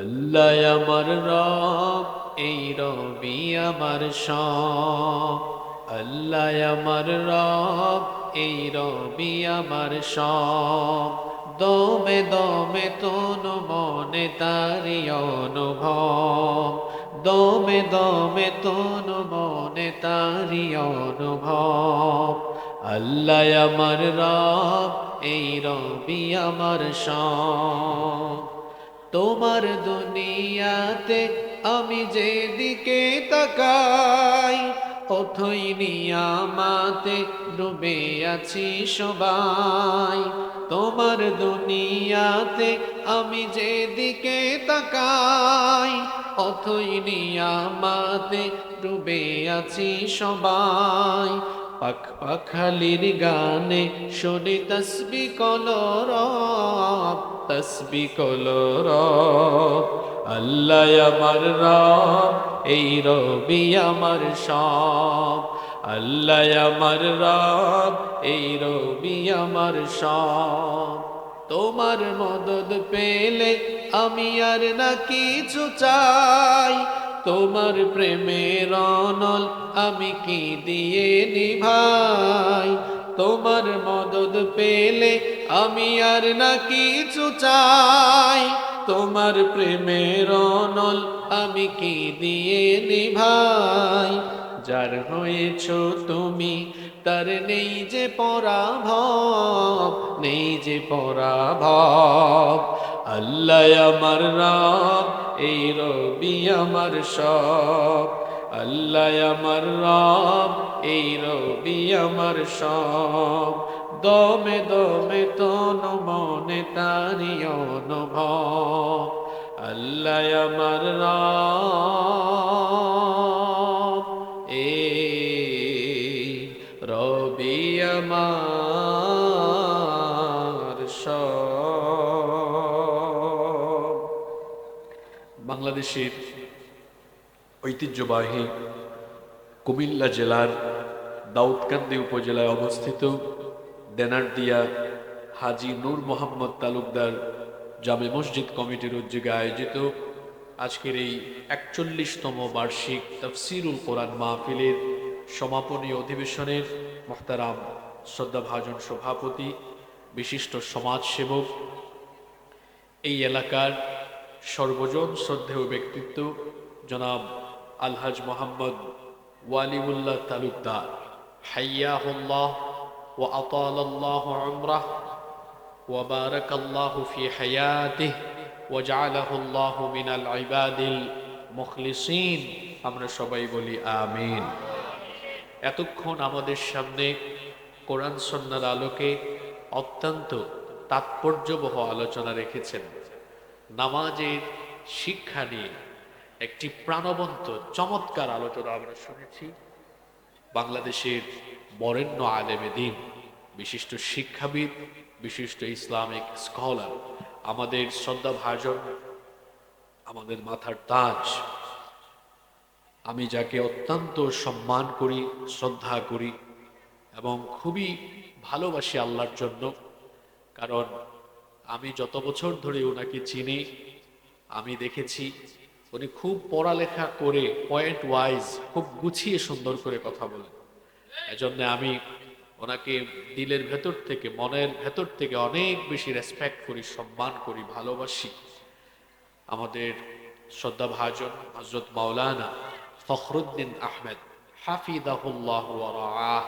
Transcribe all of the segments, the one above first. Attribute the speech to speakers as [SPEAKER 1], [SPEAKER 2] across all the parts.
[SPEAKER 1] আল্লাহ আমার রব, এই রবি আমার সব। আল্লাহ আমার রব, এই রবি আমার সব। দমে দমে তনু মনে তারি অনুভব। দমে দমে তনু মনে তারি অনুভব। আল্লাহ আমার রব, এই রবি আমার সব। তোমার দুনিয়াতে আমি যেদিকে তাকাই, অথই নিয়ামাতে ডুবে আছি সবাই। তোমার দুনিয়াতে আমি যেদিকে তাকাই, অথই নিয়ামাতে ডুবে আছি সবাই। পাখ পাখালির গানে শুনি তসবি কলরব, তসবি কলরব। আল্লাহ আমার রব, এই রবি আমার সব। আল্লাহ আমার রব, এই রবি আমার সব। তোমার মদদ পেলে আমি আর না কিছু চাই। তোমার প্রেমের অনল আমি কি দিয়ে নিভাই। তোমার মদদ পেলে আমি আর না কিছু চাই। তোমার প্রেমের অনল আমি কি দিয়ে নিভাই। যার হয়েছ তুমি তার নেই যে পরাভব, নেই যে পরাভব। আল্লাহ আমার রব, এই রবি আমার সব। আল্লাহ আমার রব, এই রবি আমার সব। দমে দমে তনু মনে তারি অনুভব। আল্লাহ আমার রব, এই রবি আমার সব। বাংলাদেশের ঐতিহ্যবাহী কুমিল্লা জেলার দাউদকান্দি উপজেলায় অবস্থিত দেনারদিয়া হাজী নূর মোহাম্মদ তালুকদার জামে মসজিদ কমিটির উদ্যোগে আয়োজিত আজকের এই ৪১তম বার্ষিক তাফসিরুল কোরআন মাহফিলের সমাপনী অধিবেশনের মোহতারাম শ্রদ্ধাভাজন সভাপতি, বিশিষ্ট সমাজসেবক, এই এলাকার সর্বজন শ্রদ্ধেয় ব্যক্তিত্ব জনাব আলহাজ মোহাম্মদ ওয়ালিউল্লাহ তালুকদার, হাইয়াহুল্লাহ ওয়া আতালাল্লাহু উমরাহ ওয়া বারাকাল্লাহু ফি হায়াতিহি ওয়া জাআলাহুল্লাহু মিনাল ইবাদিল মুখলিসিন। আমরা সবাই বলি আমিন। এতক্ষণ আমাদের সামনে কোরআন সুন্নাহর আলোকে অত্যন্ত তাৎপর্যবহ আলোচনা রেখেছেন। নামাজের শিক্ষা নিয়ে একটি প্রাণবন্ত চমৎকার আলোচনা আমরা শুনেছি। বাংলাদেশের বরেণ্য আলেমে দ্বীন, বিশিষ্ট শিক্ষাবিদ, বিশিষ্ট ইসলামিক স্কলার, আমাদের শ্রদ্ধাভাজন, আমাদের মাথার তাজ, আমি যাকে অত্যন্ত সম্মান করি, শ্রদ্ধা করি এবং খুবই ভালোবাসি আল্লাহর জন্য। কারণ আমি যত বছর ধরে ওনাকে চিনি, আমি দেখেছি উনি খুব পড়ালেখা করে পয়েন্ট ওয়াইজ খুব গুছিয়ে সুন্দর করে কথা বলেন। এজন্য আমি ওনাকে দিলের ভেতর থেকে, মনের ভেতর থেকে অনেক বেশি রেসপেক্ট করি, সম্মান করি, ভালোবাসি। আমাদের শ্রদ্ধাভাজন হযরত মাওলানা ফখরুদ্দীন আহমেদ হাফিজাহুল্লাহ ওয়া রাআহ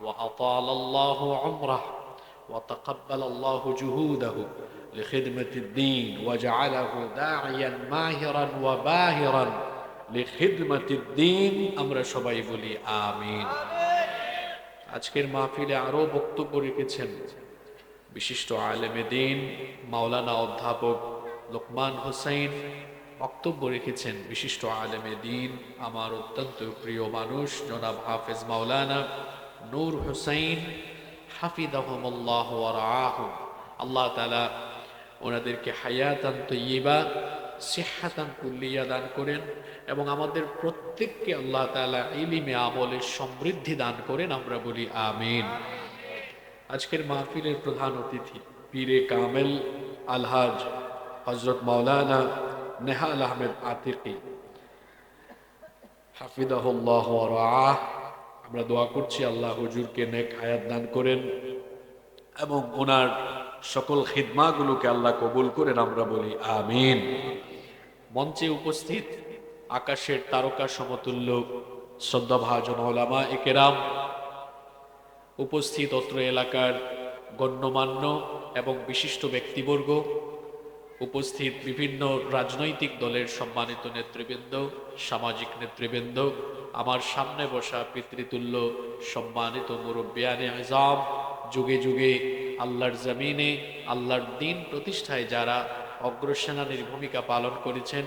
[SPEAKER 1] ওয়া আতালাল্লাহু উমরাহ ওয়া তাকাব্বালাল্লাহু জুহুদাহু লিখিদমাতিদ দ্বীন ওয়া জাআলাহু দাঈয়ান মাহিরান ওয়া বাহিরান লিখিদমাতিদ দ্বীন। আমরা সবাই বলি আমিন। আজকের মাহফিলে আরো বক্তব্য রেখেছেন বিশিষ্ট আলেমে দ্বীন মাওলানা অধ্যাপক লোকমান হোসেন, বক্তব্য রেখেছেন বিশিষ্ট আলেমে দ্বীন আমার অত্যন্ত প্রিয় মানুষ জনাব হাফেজ মাওলানা নূর হোসেন হাফিজাহুমুল্লাহ ওয়া রাআহুম। আল্লাহ তাআলা ওনাদেরকে হায়াতান তাইয়্যিবা, সিহহাতান কুল্লিয়া দান করেন এবং আমাদের প্রত্যেককে আল্লাহ তাআলা ইলমে আমলের সমৃদ্ধি দান করেন। আমরা বলি আমিন। আজকের মাহফিলের প্রধান অতিথি পীরে কামেল আলহাজ হযরত মাওলানা নেহাল আহমেদ আতিকি হাফিজাহুল্লাহ ওয়া রাআহ। আমরা দোয়া করছি আল্লাহ হুজুরকে নেক হায়াত দান করেন এবং ওনার সকল খিদমাগুলোকে আল্লাহ কবুল করেন, আমরা বলি আমিন। মঞ্চে উপস্থিত আকাশের তারকা সমতুল্য শ্রদ্ধাভাজন ওলামা ইকেরাম, উপস্থিত অত্র এলাকার গণ্যমান্য এবং বিশিষ্ট ব্যক্তিবর্গ, উপস্থিত বিভিন্ন রাজনৈতিক দলের সম্মানিত নেতৃবৃন্দ, সামাজিক নেতৃবৃন্দ, আমার সামনে বসা পিতৃতুল্য সম্মানিত মুরব্বিয়ানে আযম, যুগে যুগে আল্লাহর জমিনে আল্লাহর দ্বীন প্রতিষ্ঠায় যারা অগ্রসেনানীর ভূমিকা পালন করেছেন,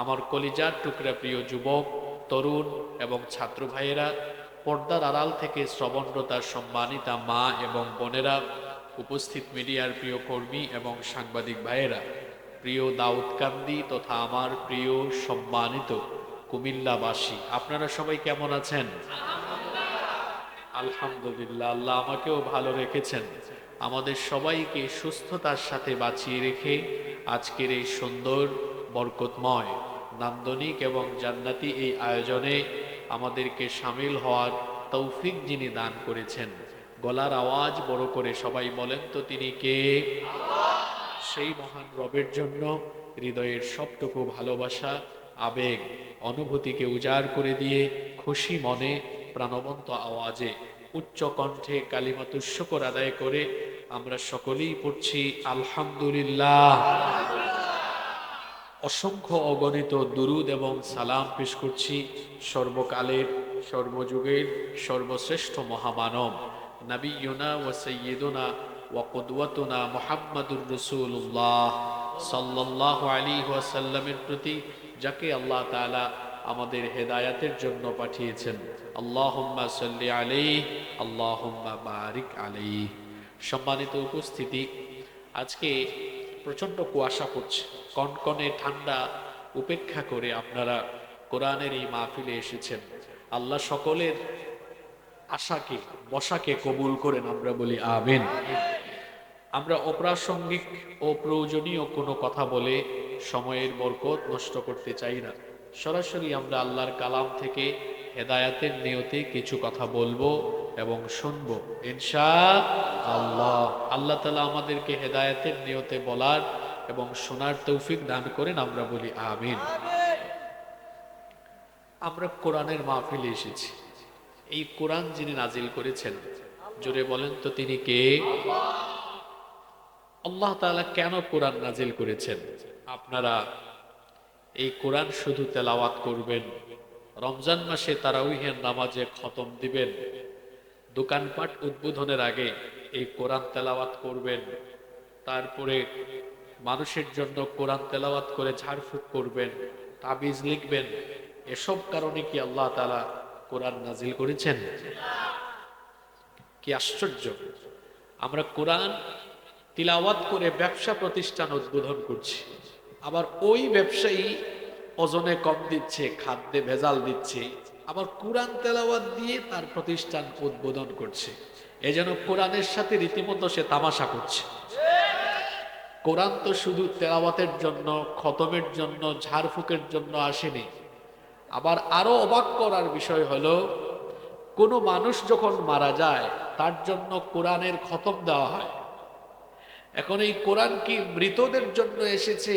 [SPEAKER 1] আমার কলিজার টুকরা প্রিয় যুবক, তরুণ এবং ছাত্র ভাইয়েরা, পর্দার আড়াল থেকে শ্রবণরতার সম্মানিতা মা এবং বোনেরা, উপস্থিত মিডিয়ার প্রিয় কর্মী এবং সাংবাদিক ভাইয়েরা, প্রিয় দাউদকান্দি তথা আমার প্রিয় সম্মানিত কুমিল্লাবাসী, আপনারা সবাই কেমন আছেন? আলহামদুলিল্লাহ, আল্লাহ আমাকেও ভালো রেখেছেন। আমাদের সবাইকে সুস্থতার সাথে বাঁচিয়ে রেখে আজকের এই সুন্দর বরকতময় নান্দনিক এবং জান্নাতি এই আয়োজনে আমাদেরকে সামিল হওয়ার তৌফিক যিনি দান করেছেন, গলার আওয়াজ বড় করে সবাই বলেন তো তিনি কে? সেই মহান রবের জন্য হৃদয়ের সবটুকু ভালোবাসা, আবেগ, অনুভূতিকে উজাড় করে দিয়ে খুশি মনে প্রাণবন্ত আওয়াজে উচ্চ কণ্ঠে কালিমাতুশ শুকর আদায় করে আমরা সকলেই পড়ছি আলহামদুলিল্লাহ। অসংখ্য অগণিত দুরুদ এবং সালাম পেশ করছি সর্বকালের, সর্বযুগের সর্বশ্রেষ্ঠ মহামানব নবিয়ুনা ওয়া সাইয়্যিদুনা ওয়া কুদওয়াতুনা মুহাম্মাদুর রাসূলুল্লাহ সাল্লাল্লাহু আলাইহি ওয়াসাল্লামের প্রতি, যাকে আল্লাহ তাআলা আমাদের হেদায়াতের জন্য পাঠিয়েছেন। আল্লাহুম্মা সাল্লি আলাইহি, আল্লাহুম্মা বারিক আলাইহি। সম্মানিত উপস্থিতি, আজকে প্রচন্ড কুয়াশা পড়ছে, কনকনে ঠান্ডা উপেক্ষা করে আপনারা কোরআনের এই মাহফিলে এসেছেন। আল্লাহ সকলের আশাকে বসাকে কবুল করেন, আমরা বলি আমিন। আমরা অপ্রাসঙ্গিক ও প্রয়োজনীয় কোনো কথা বলে সময়ের বরকত নষ্ট করতে চাই না। সরাসরি আমরা আল্লাহর কালাম থেকে হেদায়াতের নিয়তে কিছু কথা বলবো এবং শুনবো ইনশাআল্লাহ। আল্লাহ তাআলা আমাদেরকে হেদায়াতের নিয়তে বলার এবং শোনার তৌফিক দান করেন, আমরা বলি আমিন। আমরা কোরআনের মাহফিলে এসেছি। এই কোরআন যিনি নাজিল করেছেন, জোরে বলেন তো তিনি কে? আল্লাহ তাআলা কেন কোরআন নাজিল করেছেন? আপনারা এই কোরআন শুধু তেলাওয়াত করবেন, রমজান মাসে তারাউইহের নামাজে খতম দিবেন, দোকানপাট উদ্বোধনের আগে এই কোরআন তেলাওয়াত করবেন, তারপরে মানুষের জন্য কোরআন তেলাওয়াত করে ঝাড়ফুঁক করবেন, তাবিজ লিখবেন, এসব কারণে কি আল্লাহ তাআলা কোরআন নাজিল করেছেন? কি আশ্চর্য! আমরা কোরআন তিলাওয়াত করে ব্যবসা প্রতিষ্ঠান উদ্বোধন করছি, আবার ওই ব্যবসায়ী ওজনে কম দিচ্ছে, খাদ্যে ভেজাল দিচ্ছে, আবার কোরআন তেলাওয়াত দিয়ে তার প্রতিষ্ঠান উদ্বোধন করছে। এজন্য কোরআনের সাথে রীতিমতো সে তামাশা করছে। কোরআন তো শুধু তেলাওয়াতের জন্য, খতমের জন্য, ঝাড়ফুঁকের জন্য আসেনি। আবার আরো অবাক করার বিষয় হলো, কোনো মানুষ যখন মারা যায় তার জন্য কোরআনের খতম দেওয়া হয়। এখন এই কোরআন কি মৃতদের জন্য এসেছে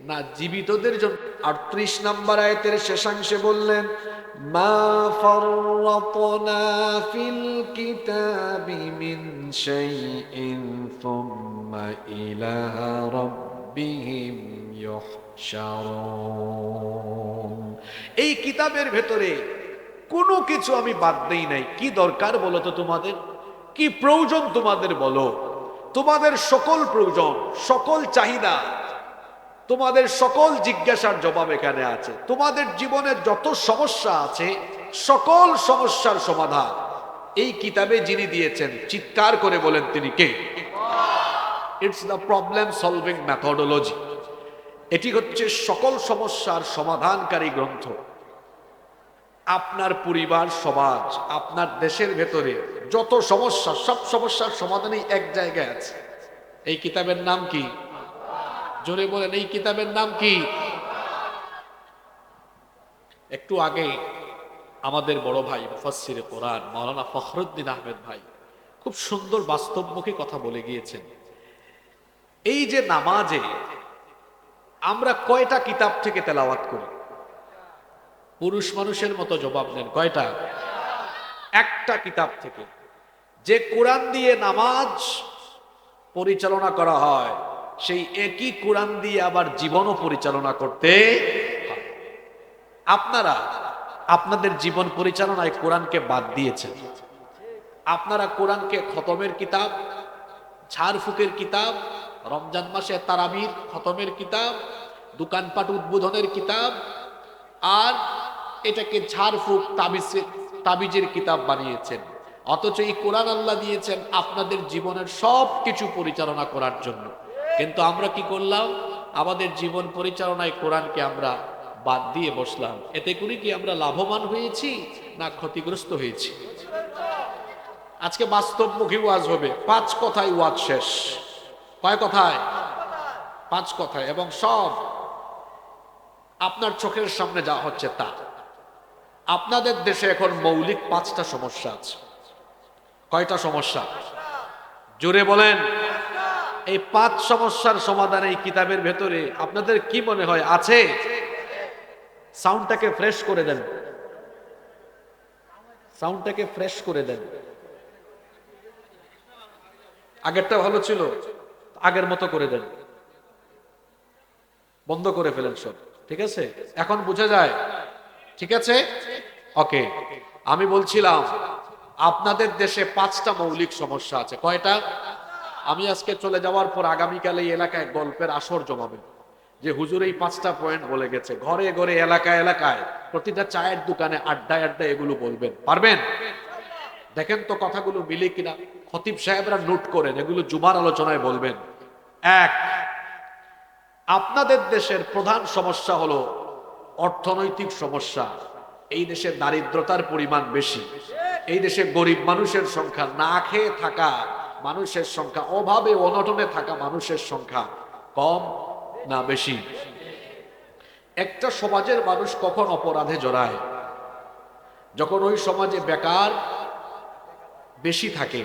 [SPEAKER 1] না জীবিতদের জন্য? 38 নম্বর আয়াতের শেষাংশে বললেন, মা ফাররাতনা ফিল কিতাবি মিন শাইইন সুম্মা ইলা রাব্বিহিম ইউহশারুন। এই কিতাবের ভেতরে কোনো কিছু আমি বাদ দেই নাই। কি দরকার বলো তো তোমাদের? কি প্রয়োজন তোমাদের বলো? তোমাদের সকল প্রয়োজন, সকল চাহিদা, তোমাদের সকল জিজ্ঞাসার জবাব এখানে আছে। তোমাদের জীবনের যত সমস্যা আছে, সকল সমস্যার সমাধান এই কিতাবে যিনি দিয়েছেন, চিৎকার করে বলেন তিনি কে? It's the problem solving methodology. এটি হচ্ছে সকল সমস্যার সমাধানকারী গ্রন্থ। আপনার পরিবার, সমাজ, আপনার দেশের ভেতরে যত সমস্যা, সব সমস্যার সমাধানই এক জায়গায় আছে। এই কিতাবের নাম কি? জোরে বলেন, এই কিতাবের নাম কি? একটু আগে আমাদের বড় ভাই মুফাসসিরে কোরআন মাওলানা ফখরুদ্দিন আহমেদ ভাই খুব সুন্দর বাস্তবমুখী কথা বলে গিয়েছেন। এই যে নামাজে আমরা কয়টা কিতাব থেকে তেলাওয়াত করি? পুরুষ মানুষের মতো জবাব দেন, কয়টা? একটা কিতাব থেকে। যে কোরআন দিয়ে নামাজ পরিচালনা করা হয়, সেই একই কোরআন দিয়ে আবার জীবনও পরিচালনা করতে হয়। আপনারা আপনাদের জীবন পরিচালনায় কোরআনকে বাদ দিয়েছেন। আপনারা কোরআনকে খতমের কিতাব, ঝাড়ফুঁকের কিতাব, রমজান মাসে তারাবির খতমের কিতাব, দোকানপাট উদ্বোধনের কিতাব, আর এটাকে ঝাড়ফুঁক তাবিজের কিতাব বানিয়েছেন। অথচ এই কোরআন আল্লাহ দিয়েছেন আপনাদের জীবনের সব কিছু পরিচালনা করার জন্য। কিন্তু আমরা কি করলাম? আমাদের জীবন পরিচালনায় কোরআনকে আমরা বাদ দিয়ে বসলাম। এতে করে কি আমরা লাভবান হয়েছি না ক্ষতিগ্রস্ত হয়েছি? আজকে বাস্তবমুখী ওয়াজ হবে, 5 কথায় ওয়াজ শেষ। কয় কথায়? 5 কথায়, এবং সব আপনার চোখের সামনে যা হচ্ছে তা। আপনাদের দেশে এখন মৌলিক 5টা সমস্যা আছে। কয়টা সমস্যা? জোরে বলেন। এই 5 সমস্যার সমাধান এই কিতাবের ভেতরে আপনাদের কি মনে হয় আছে? সাউন্ডটাকে ফ্রেশ করে দেন, সাউন্ডটাকে ফ্রেশ করে দেন। আগেরটা ভালো ছিল, আগের মতো করে দেন, বন্ধ করে ফেলেন সব। ঠিক আছে? এখন বোঝা যায়? ঠিক আছে, ওকে। আমি বলছিলাম আপনাদের দেশে 5টা মৌলিক সমস্যা আছে। কয়টা? আমি আজকে চলে যাওয়ার পর আগামীকাল এই এলাকায় গল্পের আসর জমাবেন যে হুজুর এই 5টা পয়েন্ট বলে গেছে। ঘরে ঘরে, এলাকায় এলাকায়, প্রতিটা চায়ের দোকানে, আড্ডায় আড্ডায় এগুলো বলবেন। পারবেন? দেখেন তো কথাগুলো মিলে কিনা। খতিব সাহেবরা নোট করেন, এগুলো জুমার আলোচনায় বলবেন। 1, আপনাদের দেশের প্রধান সমস্যা হলো অর্থনৈতিক সমস্যা। এই দেশে দারিদ্রতার পরিমাণ বেশি। এই দেশে গরিব মানুষের সংখ্যা, না খেয়ে থাকা মানুষের সংখ্যা, অভাবে অনটনে থাকা মানুষের সংখ্যা কম না বেশি? একটা সমাজের মানুষ কখন অপরাধে জড়ায়? যখন ওই সমাজে বেকার বেশি থাকে।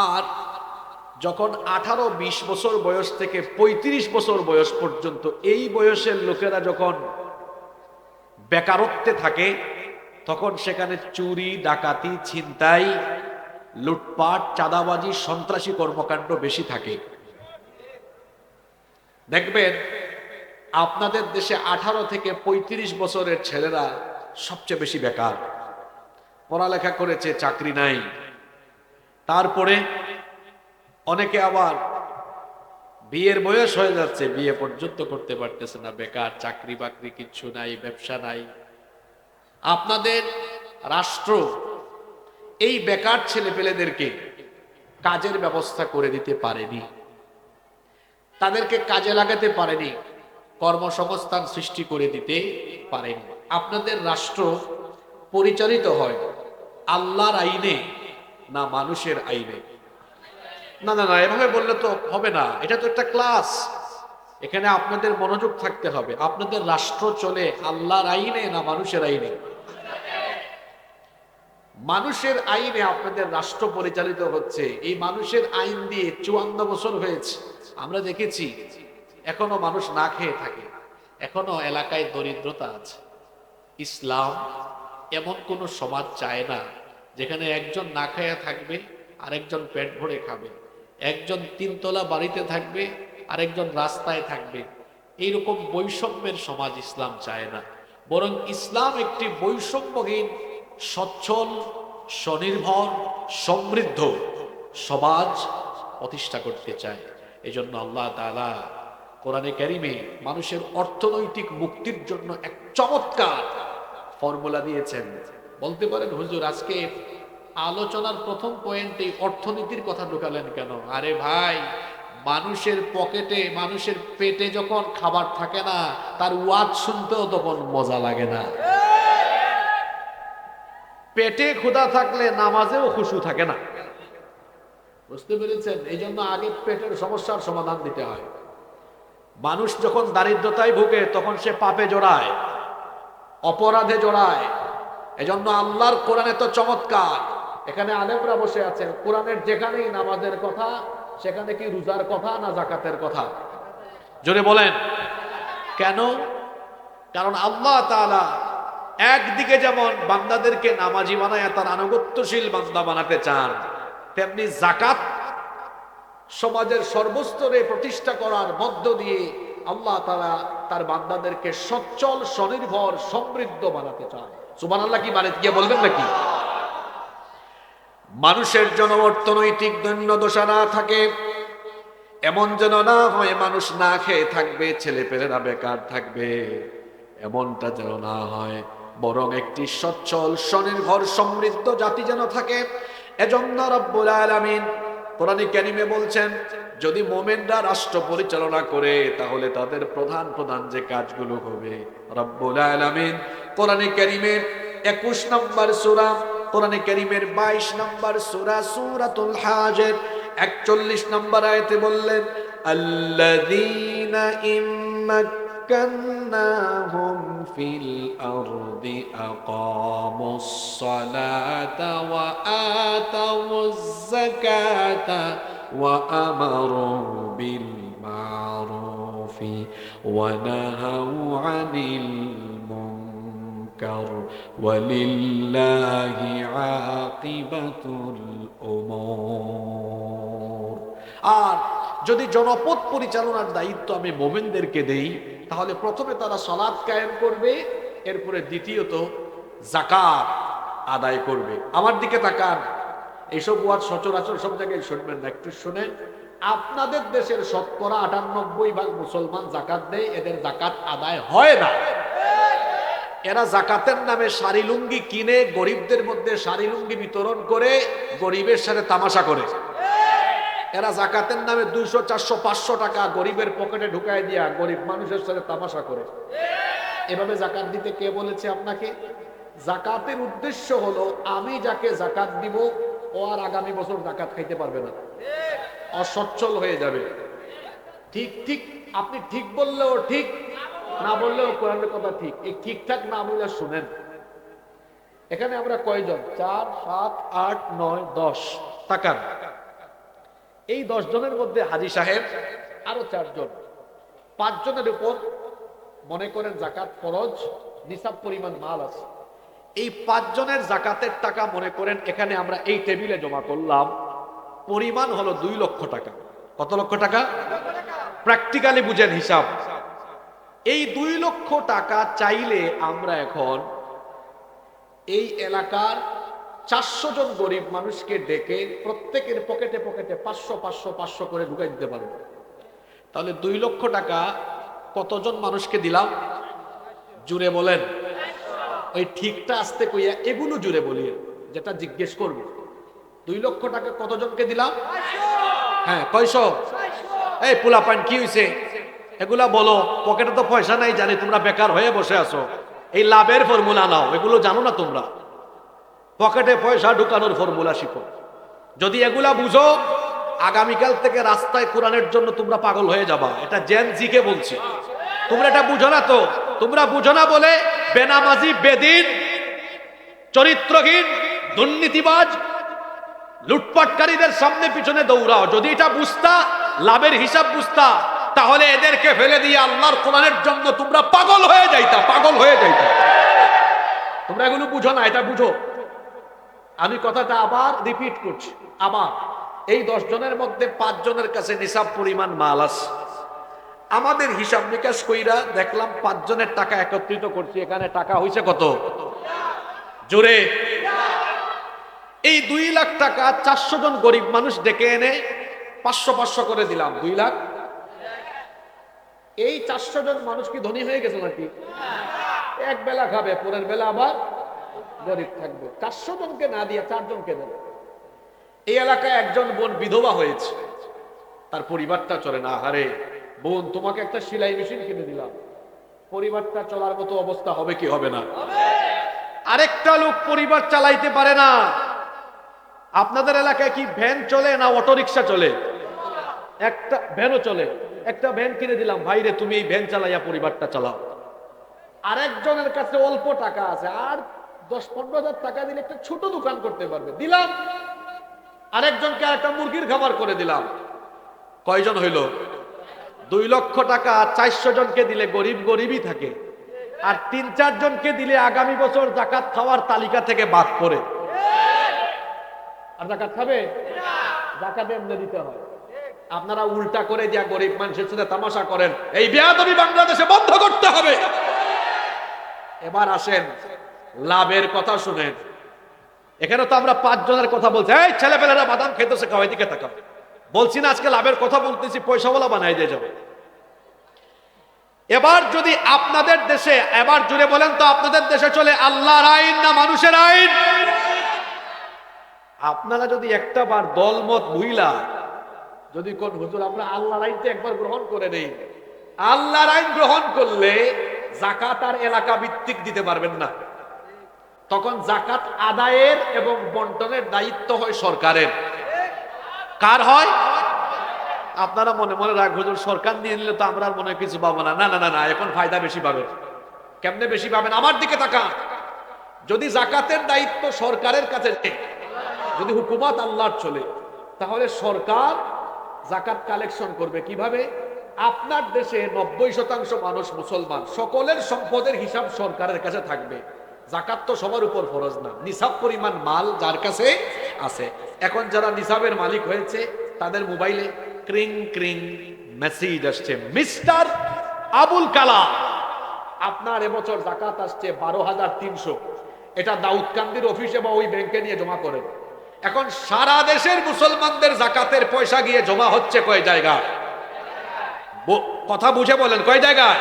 [SPEAKER 1] আর যখন 18-20 বছর বয়স থেকে 35 বছর বয়স পর্যন্ত এই বয়সের লোকেরা যখন বেকারত্বে থাকে, তখন সেখানে চুরি, ডাকাতি, ছিনতাই, লুটপাট, চাঁদাবাজি, সন্ত্রাসী কর্মকাণ্ড বেশি থাকে। দেখবেন আপনাদের দেশে 18 থেকে 35 বছরের ছেলেরা সবচেয়ে বেশি বেকার। পড়ালেখা করেছে, চাকরি নাই। তারপরে অনেকে আবার বিয়ের বয়স হয়ে যাচ্ছে, বিয়ে পর্যন্ত করতে পারতেছে না, বেকার, চাকরি বাকরি কিচ্ছু নাই, ব্যবসা নাই। আপনাদের রাষ্ট্র এই বেকার ছেলেপেলেদেরকে কাজের ব্যবস্থা করে দিতে পারেনি, তাদেরকে কাজে লাগাতে পারেনি, কর্মসংস্থান সৃষ্টি করে দিতে পারেনি। আপনাদের রাষ্ট্র পরিচালিত হয় আল্লাহর আইনে না মানুষের আইনে? না না না, এভাবে বললে তো হবে না। এটা তো একটা ক্লাস, এখানে আপনাদের মনোযোগ থাকতে হবে। আপনাদের রাষ্ট্র চলে আল্লাহর আইনে না মানুষের আইনে? মানুষের আইনে আপনাদের রাষ্ট্র পরিচালিত হচ্ছে। এই মানুষের আইন দিয়ে 54 বছর হয়েছে। আমরা দেখেছি এখনো মানুষ না খেয়ে থাকে, এখনো এলাকায় দরিদ্রতা আছে। ইসলাম এমন কোন সমাজ চায় না যেখানে একজন না খেয়ে থাকবে আর একজন পেট ভরে খাবে, একজন 3 তলা বাড়িতে থাকবে আর একজন রাস্তায় থাকবে। এইরকম বৈষম্যের সমাজ ইসলাম চায় না। বরং ইসলাম একটি বৈষম্যহীন, সচ্ছল, স্বনির্ভর, সমৃদ্ধ সমাজ প্রতিষ্ঠা করতে চায়। এজন্য আল্লাহ তাআলা কোরআনে কারিমে মানুষের অর্থনৈতিক মুক্তির জন্য এক চমৎকার ফর্মুলা দিয়েছেন। বলতে পারেন হুজুর আজকে আলোচনার প্রথম পয়েন্টে অর্থনীতির কথা ঢুকালেন কেন? আরে ভাই, মানুষের পকেটে, মানুষের পেটে যখন খাবার থাকে না, তার ওয়াজ শুনতেও তখন মজা লাগে না। পেটে ক্ষুধা থাকলে নামাজেও খুশু থাকে না। বুঝতে পেরেছেন? এই জন্য আগে পেটের সমস্যার সমাধান দিতে হয়। মানুষ যখন দারিদ্রতায় ভুগে তখন সে পাপে জড়ায়, অপরাধে জড়ায়। এজন্য আল্লাহর কোরআনে তো চমৎকার, এখানে আলেমরা বসে আছেন, কোরআনের যেখানেই নামাজের কথা, সেখানে কি রোজার কথা না জাকাতের কথা? জোরে বলেন কেন? কারণ আল্লাহ তাআলা একদিকে যেমন বান্দাদেরকে নামাজি বানায় তার আনুগত্যশীল বান্দা বানাতে চান, তেমনি যাকাত সমাজের সর্বস্তরে প্রতিষ্ঠা করার মধ্য দিয়ে আল্লাহ তাআলা তার বান্দাদেরকে সচ্ছল, স্বনির্ভর, সমৃদ্ধ বানাতে চান। সুবহানাল্লাহ কি মানে কি বলবেন নাকি? মানুষের জন্য অর্থনৈতিক দৈন্যদশা না থাকে, এমন যেন না হয় মানুষ না খেয়ে থাকবে, ছেলেপেলেরা বেকার থাকবে, এমনটা যেন না হয়, বরং একটি সচ্ছল, স্বনির্ভর, সমৃদ্ধ জাতি যেন থাকে। এজন্য রব্বুল আলামিন কোরআনে কারিমে বলছেন, যদি মুমিনরা রাষ্ট্র পরিচালনা করে তাহলে তাদের প্রধান প্রধান যে কাজগুলো হবে, রব্বুল আলামিন কোরআনে কারিমের 21 নম্বর সূরা, কোরআনে কারিমের 22 নম্বর সূরা সূরাতুল হাজর 41 নম্বর আয়াতে বললেন, আল্লাযীনা ইম্মাক্কান্নাহুম ফিল আরদি আকামুস সালাতা ওয়া আতাউয যাকাতা ওয়া আমারু বিল মারুফি ওয়া নাহাউ আনিল মুনকার ওয়ালিল্লাহি আকিবাতুল উমুর। আর যদি জনপদ পরিচালনার দায়িত্ব আমি মুমিনদেরকে দেই, তাহলে প্রথমে তারা সালাত কায়েম করবে, এরপরে দ্বিতীয়ত যাকাত আদায় করবে। আমার দিকে তাকান, এইসব ওয়াজ সচরাচর সব জায়গায় শুনবেন না, একটু শুনেন। আপনাদের দেশের শতকরা 98% মুসলমান যাকাত দেয়, এদের যাকাত আদায় হয় না। এরা যাকাতের নামে শাড়ি লুঙ্গি কিনে গরিবদের মধ্যে শাড়ি লুঙ্গি বিতরণ করে গরিবের সাথে তামাশা করে। এরা যাকাতের নামে 200, 400, 500 টাকা গরিবের পকেটে ঢুকায় দিয়া গরিব মানুষের সাথে তামাশা করে। এভাবে যাকাত দিতে কে বলেছে আপনাকে? যাকাতের উদ্দেশ্য হলো আমি যাকে যাকাত দিব ও আর আগামী বছর যাকাত খাইতে পারবে না, অসচ্ছল হয়ে যাবে। ঠিক ঠিক, আপনি ঠিক বললেও ঠিক, না বললেও কোরআনের কথা ঠিক। এই ঠিকঠাক না বললে শুনেন, এখানে আমরা কয়জন? 4, 7, 8, 9, 10 তাকান। এই 10 জনের মধ্যে হাজী সাহেব আরো 4 জন, 5 জনের উপর মনে করেন যাকাত ফরজ, নিসাব পরিমাণ মাল আছে। এই 5 জনের যাকাতের টাকা মনে করেন এখানে আমরা এই টেবিলে জমা করলাম, পরিমাণ হলো 2 লক্ষ টাকা। কত লক্ষ টাকা? প্র্যাকটিক্যালি বুঝেন হিসাব। এই 2 লক্ষ টাকা চাইলে আমরা এখন এই এলাকার 400 জন গরিব মানুষকে ডেকে প্রত্যেকের পকেটে পকেটে 500 500 500 করে ঢুকাই দিতে পারবো। তাহলে 2 লক্ষ টাকা কতজন মানুষকে দিলাম? জুড়ে বলেন। ওই ঠিকটা আসতে কইয়া এগুলো জুড়ে বলিয়ে, যেটা জিজ্ঞেস করবে 2 লক্ষ টাকা কতজনকে দিলাম? হ্যাঁ, কয়শো? এই পোলা পান কি হয়েছে এগুলা বলো। পকেটে তো পয়সা নাই জানি, তোমরা বেকার হয়ে বসে আছো। এই লাভের ফর্মুলা নাও, এগুলো জানো না তোমরা? পকেটে পয়সা ঢুকানোর ফর্মুলা শিখো। যদি এগুলা বুঝো, আগামীকাল থেকে রাস্তায় কোরআনের জন্য তোমরা পাগল হয়ে যাবা। এটা জেন জিকে বলছি। তোমরা এটা বুঝো না তো, তোমরা বুঝো না বলে বেনামাজি, বেদিন, চরিত্রহীন, দুর্নীতিবাজ, লুটপাটকারীদের সামনে পিছনে দৌড়াও। যদি এটা বুঝতা, লাভের হিসাব বুঝতা, তাহলে এদেরকে ফেলে দিয়ে আল্লাহর কোরআনের জন্য তোমরা পাগল হয়ে যাইতা, পাগল হয়ে যাইতা। তোমরা এগুলো বুঝো না, এটা বুঝো। আমি কথাটা আবার রিপিট করছি। আবার এই 10 জনের মধ্যে 5 জনের কাছে নিসাব পরিমাণ মাল আছে। আমাদের হিসাব নিকাশ কইরা দেখলাম 5 জনের টাকা একত্রিত করছি, এখানে টাকা হইছে কত? জোরে। এই 2 লাখ টাকা 400 জন গরিব মানুষ ডেকে এনে 500 500 করে দিলাম, 2 লাখ। এই 400 জন মানুষ কি ধনী হয়ে গেছে নাকি? এক বেলা খাবে, পরের বেলা আবার গরিব থাকবে। 400 জনকে না দিয়ে 4 জনকে দেবে। এই এলাকায় একজন বোন বিধবা হয়েছে, তার পরিবারটা চলে না। আরে বোন, তোমাকে একটা সেলাই মেশিন কিনে দিলাম, পরিবারটা চলার মতো অবস্থা হবে কি হবে না? আরেকটা লোক পরিবার চালাইতে পারে না। আপনাদের এলাকায় কি ভ্যান চলে না অটো রিক্সা চলে? একটা ভ্যানও চলে। একটা ভ্যান কিনে দিলাম, ভাইরে তুমি এই ভ্যান চালাইয়া পরিবারটা চালাও।
[SPEAKER 2] আরেকজনের কাছে অল্প টাকা আছে, আর 10-15 হাজার টাকা দিলে একটা ছোট দোকান করতে পারবে, দিলাম। আরেকজনকে একটা মুরগির খামার করে দিলাম। কয়জন হইল? 2 লক্ষ টাকা 400 জনকে দিলে গরিব গরিবই থাকে, আর 3-4 জনকে দিলে আগামী বছর জাকাত খাওয়ার তালিকা থেকে বাদ পড়ে। আর জাকাত খাবে? জাকাত এমনি দিতে হয়। আপনারা উল্টা করে যা গরিব মানুষের সাথে তামাশা করেন, এই বেয়াদবি বাংলাদেশে বন্ধ করতে হবে। এবার আসেন লাভের কথা শুনেন। এখানে তো আমরা 5 জনের কথা বলছি, এই ছেলেপেলেরা বাদাম খেতেছে, খাওয়াই দিকে তাকাও। বলছি না আজকে লাভের কথা বলতেছি, পয়সাওয়ালা বানাই দিয়ে যাবে। এবার যদি আপনাদের দেশে, এবার জুড়ে বলেন তো, আপনাদের দেশে চলে আল্লাহর আইন না মানুষের আইন? আপনারা যদি একটা বার দলমত ভুইলা যদি কোন হুজুর আমরা আল্লাহর আইনটা একবার গ্রহণ করে নেই, আল্লাহর আইন গ্রহণ করলে জাকাত আর এলাকা ভিত্তিক দিতে পারবেন না। তখন জাকাত আদায়ের এবং বন্টনের দায়িত্ব হয় সরকারের। কার হয়? আপনারা মনে মনে রাখ, হুজুর সরকার নিয়ে নিলে তো আমরা আর মনে কিছু পাবো না। না না না না, এখন ফায়দা বেশি পাবেন। কেমনে বেশি পাবেন? আমার দিকে তাকান। যদি জাকাতের দায়িত্ব সরকারের কাছে, যদি হুকুমত আল্লাহর চলে, তাহলে সরকার জাকাত কালেকশন করবে কিভাবে? আপনার দেশে 90% মানুষ মুসলমান, সকলের সম্পদের হিসাব সরকারের কাছে থাকবে। জাকাত তো সবার উপর ফরজ না, নিসাব পরিমাণ মাল যার কাছে আছে। এখন যারা নিসাবের মালিক হয়েছে, তাদের মোবাইলে ক্রিং ক্রিং মেসেজ আসছে, মিস্টার আবুল কালাম, আপনার এবছর জাকাত আসছে 12,300। এটা দাউদকান্দির অফিসে বা ওই ব্যাংকে নিয়ে জমা করেন। এখন সারা দেশের মুসলমানদের জাকাতের পয়সা গিয়ে জমা হচ্ছে কয় জায়গায়? কথা বুঝে বলেন, কয় জায়গায়?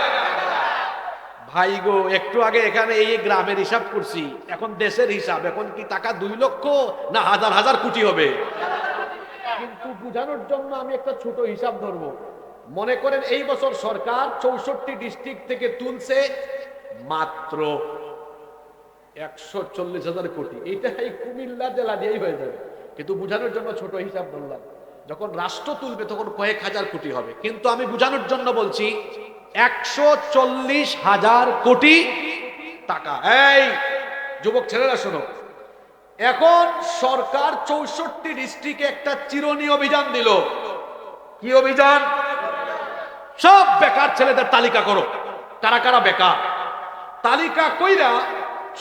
[SPEAKER 2] ভাই গো, একটু আগে এখানে এই গ্রামের হিসাব করছি, এখন দেশের হিসাব। এখন কি টাকা 2 লক্ষ না হাজার হাজার কোটি হবে? কিন্তু বুঝানোর জন্য আমি একটা ছোট হিসাব ধরবো। মনে করেন এই বছর সরকার 64 ডিস্ট্রিক্ট থেকে তুলছে মাত্র 140,000 কোটি। এইটা এই কুমিল্লা জেলা দিয়েই হয়ে যাবে, কিন্তু বুঝানোর জন্য ছোট হিসাব ধরলাম। যখন রাষ্ট্র তুলবে তখন কয়েক হাজার কোটি হবে, কিন্তু আমি বুঝানোর জন্য বলছি 140,000 কোটি টাকা। এই যুবক ছেলেরা শোনো, এখন সরকার 64 ডিস্ট্রিক্টে একটা চিরুনি অভিযান দিল। কি অভিযান? সব বেকার ছেলেদের তালিকা করো, কারা কারা বেকার। তালিকা কইরা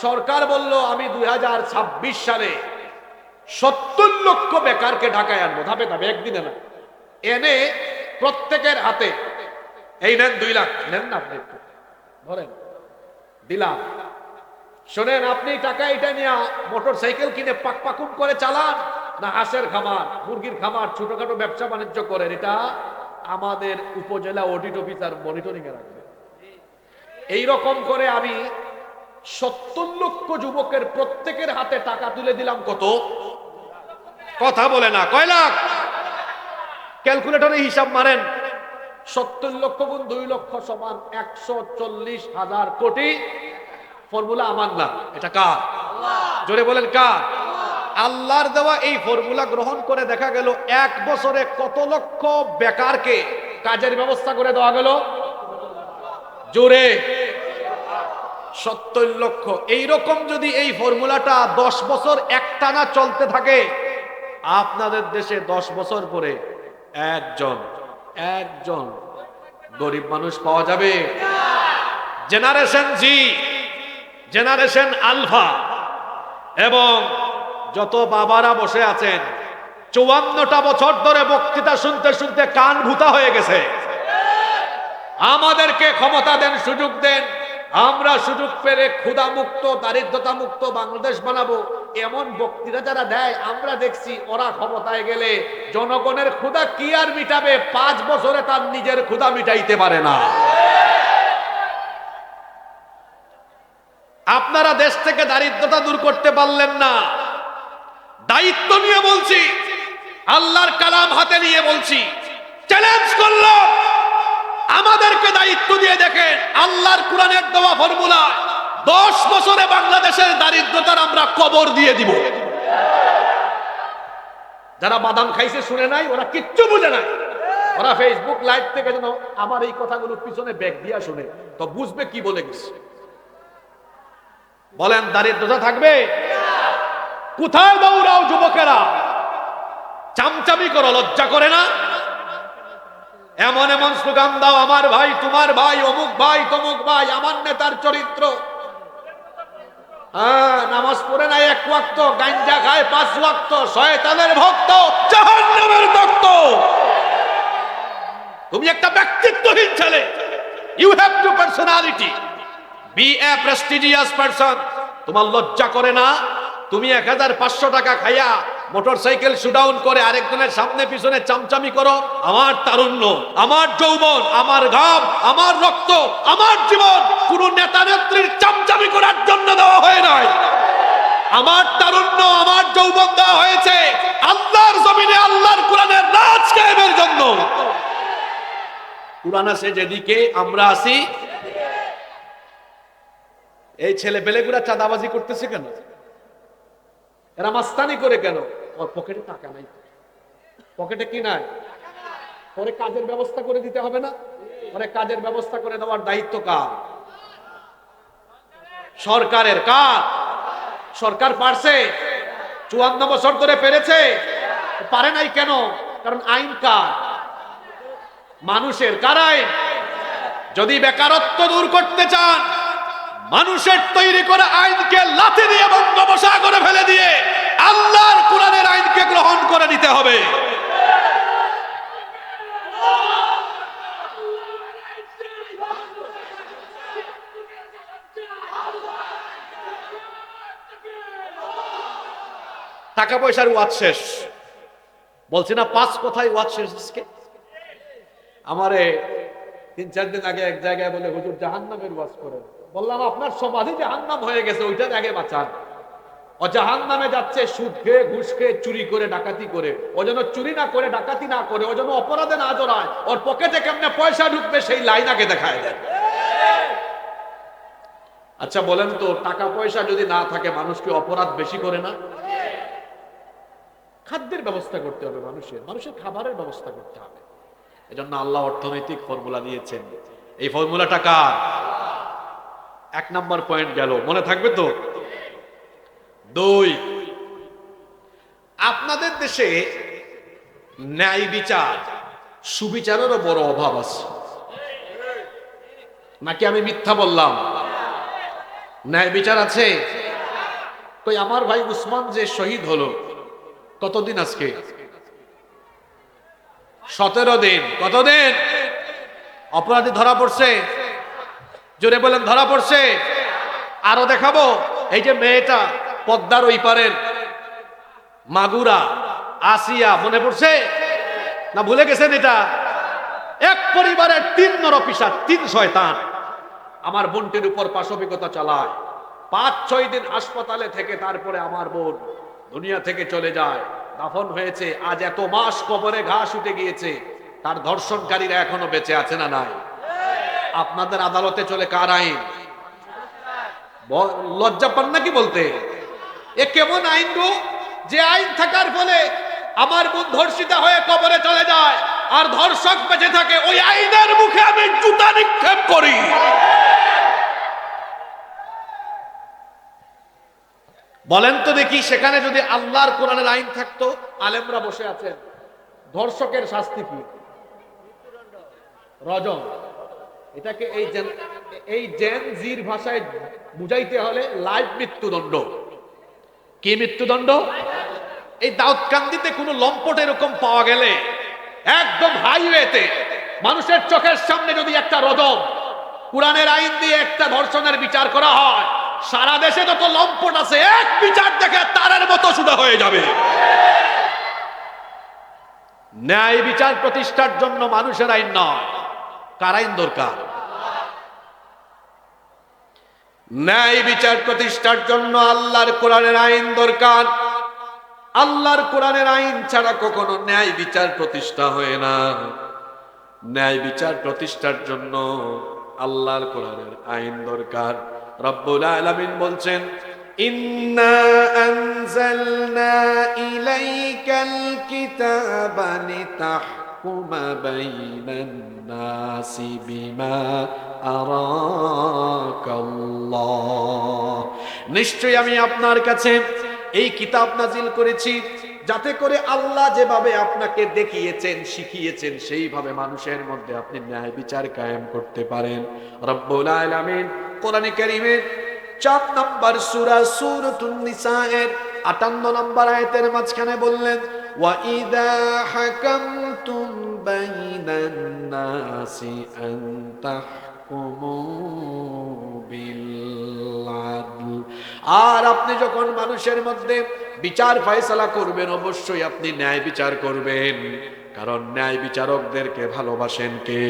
[SPEAKER 2] সরকার বলল আমি 2026 সালে 70 লক্ষ বেকারকে ঢাকায় আনবো, ধাপে ধাপে, একদিনে না। এনে প্রত্যেকের হাতে এই নেন 2 লাখ, নেন না আপনি, একটু ধরেন, দিলাম। শোনেন, আপনি টাকা এটা নিয়ে মোটর সাইকেল কিনে পাক পাকুম করে চালান, না হাঁসের খামার, মুরগির খামার, ছোটখাটো ব্যবসা বাণিজ্য করেন, এটা আমাদের উপজেলা অডিট অফিসার মনিটরিং এ রাখবে। এইরকম করে আমি 70 লক্ষ যুবকের প্রত্যেকের হাতে টাকা তুলে দিলাম। কত? কথা বলে না, কয় লাখ? ক্যালকুলেটরে হিসাব মারেন। 70 লক্ষ গুণ 2 লক্ষ সমান 140,000 কোটি। ফর্মুলা আমার না, এটা কার? জোরে বলেন কার? আল্লাহর দেওয়া এই ফর্মুলা গ্রহণ করে দেখা গেল 1 বছরে কত লক্ষ বেকারকে কাজের ব্যবস্থা করে দেওয়া গেল? জোরে 70 লক্ষ। এইরকম যদি এই ফর্মুলাটা 10 বছর একটানা চলতে থাকে, আপনাদের দেশে 10 বছর পরে একজন গরিব মানুষ পাওয়া যাবে? জেনারেশন জি, জেনারেশন আলফা এবং যত বাবারা বসে আছেন 54টা বছর ধরে বক্তৃতা শুনতে শুনতে কান ভূতা হয়ে গেছে। আমাদেরকে ক্ষমতা দেন, সুযোগ দেন, আমরা সুযোগ পেলে ক্ষুধা মুক্ত, দারিদ্রতা মুক্ত বাংলাদেশ বানাবো। এমন বক্তৃতা যারা দেয় আমরা দেখছি, ওরা ক্ষমতায় গেলে জনগণের ক্ষুধা কি আর মিটাবে? 5 বছরে তার নিজের ক্ষুধা মিটাইতে পারে না। আপনারা দেশ থেকে দারিদ্রতা দূর করতে পারলেন না। দায়িত্ব নিয়ে বলছি, আল্লাহর কালাম হাতে নিয়ে বলছি, চ্যালেঞ্জ করলো, আমাদেরকে দায়িত্ব দিয়ে দেখেন, আল্লাহর কোরআনের দেওয়া ফর্মুলা 10 বছরে বাংলাদেশের দারিদ্রতার আমরা কবর দিয়ে দিব। যারা বাদাম খাইছে শুনে নাই, ওরা কিচ্ছু বুঝে নাই। ওরা ফেসবুক লাইভ থেকে যেন আমার এই কথাগুলো পিছনে ব্যাগ দিয়া শুনে, তো বুঝবে কি বলে গেছে। বলেন দারিদ্রতা থাকবে? কোথায় দৌড়াও যুবকেরা? চামচামি করো, লজ্জা করে না? এমন এমন স্লোগান দাও, আমার ভাই, তোমার ভাই, অমুক ভাই, তমুক ভাই, আমার নেতার চরিত্র। নামাজ পড়ে নাই এক ওয়াক্ত, গাঞ্জা খায় 5 ওয়াক্ত, শয়তানের ভক্ত, জাহান্নামের ভক্ত। তুমি একটা ব্যক্তিত্বহীন ছেলে। You have to personality, be a prestigious person. তোমার লজ্জা করে না? তুমি 1500 টাকা খাইয়া মোটরসাইকেল শুডাউন করে আরেকজনের সামনে পিছনে চামচামি করো। আমার তারুণ্য, আমার যৌবন, আমার ঘাম, আমার রক্ত, আমার জীবন কোন নেতা নেত্রীর চামচামি করার জন্য দেওয়া হয় নাই। আমার তারুণ্য, আমার যৌবন দেওয়া হয়েছে আল্লাহর জমিনে আল্লাহর কোরআনের রাজ কায়েমের জন্য। কোরআন আছে যেদিকে, আমরা আছি। এই ছেলে পেলেগুলা চাঁদাবাজি করতেছে কেন? এরা মাস্তানি করে কেন? ওর পকেটে টাকা নাই। পকেটে কি নাই? পরে কাজের ব্যবস্থা করে দিতে হবে না? পরে কাজের ব্যবস্থা করে দেওয়ার দায়িত্ব কার? সরকারের। কার? সরকার পারছে? 54 বছর ধরে পেরেছে? পারে নাই কেন? কারণ আইন কার? মানুষের। কার আইন? যদি বেকারত্ব দূর করতে চান, মানুষের তৈরি করা আইনকে লাথি দিয়ে বঙ্গোপসাগরে ফেলে দিয়ে আল্লাহর কোরআনের আইনকে গ্রহণ করে নিতে হবে। টাকা পয়সার ওয়াজ শেষ, বলছি না 5 কথায় ওয়াজ শেষ। আমারে 3-4 দিন আগে এক জায়গায় বলে, হুজুর জাহান্নামের ওয়াজ করেন। বললাম আপনার সমাধি জাহান্নাম হয়ে গেছে, ওইটা আগে বাঁচান। ও জাহান্নামে যাচ্ছে সুদ খেয়ে, ঘুষ খেয়ে, চুরি করে, ডাকাতি করে। ও যেন চুরি না করে, ডাকাতি না করে, ও যেন অপরাধে না জড়ায়। ওর পকেটে কেমনে পয়সা ঢুকবে সেই লাইন আগে দেখায় দেন। আচ্ছা বলেন তো, টাকা পয়সা যদি না থাকে মানুষ কি অপরাধ বেশি করে না? খাদ্যের ব্যবস্থা করতে হবে, মানুষের খাবারের ব্যবস্থা করতে হবে। এজন্য আল্লাহ অর্থনৈতিক ফর্মুলা দিয়েছেন। এই ফর্মুলাটা কার? 1 নম্বর পয়েন্ট গেল, মনে থাকবে তো? 2, আপনাদের দেশে ন্যায় বিচার, সুবিচারেরও বড় অভাব আছে। নাকি আমি মিথ্যা বললাম? ন্যায় বিচার আছে? তো আমার ভাই উসমান যে শহীদ হলো, কতদিন আজকে? 17 দিন। কতদিন? অপরাধী ধরা পড়ছে? জোরে বলেন, ধরা পড়ছে? আরো দেখাবো। এই যে মেয়েটা পদ্মার ওই পারের মাগুরা, আসিয়া, মনে পড়ছে না? ভুলে গেছেন? এটা এক পরিবারের 3 নরপিশাচ, 3 শয়তান আমার বোনটির উপর পাশবিকতা চালায়। 5-6 দিন হাসপাতালে থেকে তারপরে আমার বোন দুনিয়া থেকে চলে যায়। দাফন হয়েছে। আজ এত মাস কবরে ঘাস উঠে গিয়েছে। তার ধর্ষণকারীরা এখনো বেঁচে আছে না নাই? আপনাদের আদালতে চলে কার আইন? লজ্জা পান নাকি বলতে? এ কেমন আইন গো, যে আইন থাকার ফলে আমার বোন ধর্ষিতা হয়ে কবরে চলে যায় আর ধর্ষক বেঁচে থাকে? ওই আইনের মুখে আমি জুতা নিক্ষেপ করি। বলেন তো দেখি, সেখানে যদি আল্লাহর কোরআনের আইন থাকতো, আলেমরা বসে আছেন, ধর্ষকের শাস্তি কি? রজম। এটাকে এই জেন জির ভাষায় বুঝাইতে হলে লাইভ মৃত্যুদণ্ড। কি মৃত্যুদণ্ড? এই দাউদকান্দিতে কোনো লম্পট এরকম পাওয়া গেলে, একদম হাইওয়েতে মানুষের চোখের সামনে যদি একটা রজম কোরআনের আইন দিয়ে একটা ধর্ষণের বিচার করা হয়, সারা দেশে যত লম্পট আছে এক বিচার দেখে তারের মতো সুদা হয়ে যাবে। ন্যায় বিচার প্রতিষ্ঠার জন্য মানুষের আইন নয়, কার আইন দরকার? ন্যায় বিচার প্রতিষ্ঠার জন্য আল্লাহর কোরআনের আইন দরকার। আল্লাহর কোরআনের আইন ছাড়া কখনো ন্যায় বিচার প্রতিষ্ঠা হয় না। ন্যায় বিচার প্রতিষ্ঠার জন্য আল্লাহর কোরআনের আইন দরকার। রব্বুল আলামিন বলছেন, ইন্না আনজালনা ইলাইকাল কিতাবা লিতাহকুমা বাইনান নাসি বিমা আরাকাল্লাহ। নিশ্চয়ই আমি আপনার কাছে এই কিতাব নাজিল করেছি যাতে করে আল্লাহ যেভাবে আপনাকে দেখিয়েছেন শিখিয়েছেন সেইভাবে মানুষের মধ্যে আপনি ন্যায় বিচার কায়েম করতে পারেন। রব্বুল আলামিন কোরআনে কারীমের ৪ নম্বর সূরা সূরাতুন নিসা এর ৫৮ নম্বর আয়াতের মাঝখানে বললেন, ওয়া ইযা হাকামতুম বাইনান নাসি আন তাহকুমু বিল আদল। আর আপনি যখন মানুষের মধ্যে বিচার ফয়সালা করবেন অবশ্যই আপনি ন্যায় বিচার করবেন, কারণ ন্যায় বিচারকদেরকে ভালোবাসেন কে?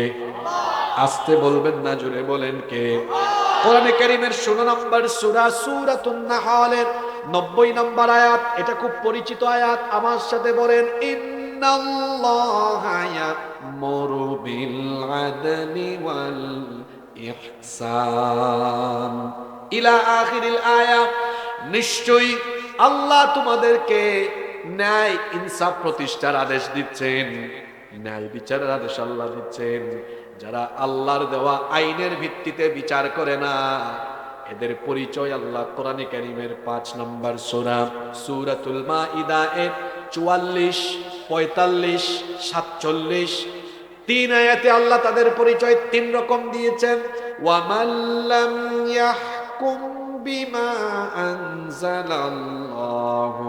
[SPEAKER 2] আস্তে বলবেন না, জোরে বলেন কে? কোরআনে কারীমের ১৬ নম্বর সূরা সূরাতুন নাহলের ৯০ নম্বর আয়াত, এটা খুব পরিচিত আয়াত, আমার সাথে বলেন, ইন্নাল্লাহা ইয়া'মুরু বিল আদলি ওয়াল ইহসান ইলা আখিরিল আয়াত। নিশ্চয়ই আল্লাহ তোমাদেরকে ন্যায় ইনসাফ প্রতিষ্ঠার আদেশ দিচ্ছেন, ন্যায় বিচারের আদেশ আল্লাহ দিচ্ছেন। যারা আল্লাহর দেওয়া আইনের ভিত্তিতে বিচার করে না, এদের পরিচয় আল্লাহ কোরআনে কারীমের ৫ নম্বর সূরা সূরাতুল মাইদা এর ৪৪, ৪৫, ৪৭, ৩ আয়াতে আল্লাহ তাদের পরিচয় ৩ রকম দিয়েছেন। ওয়া মান লাম ইয়াহকুম বিমা আনজালাল্লাহু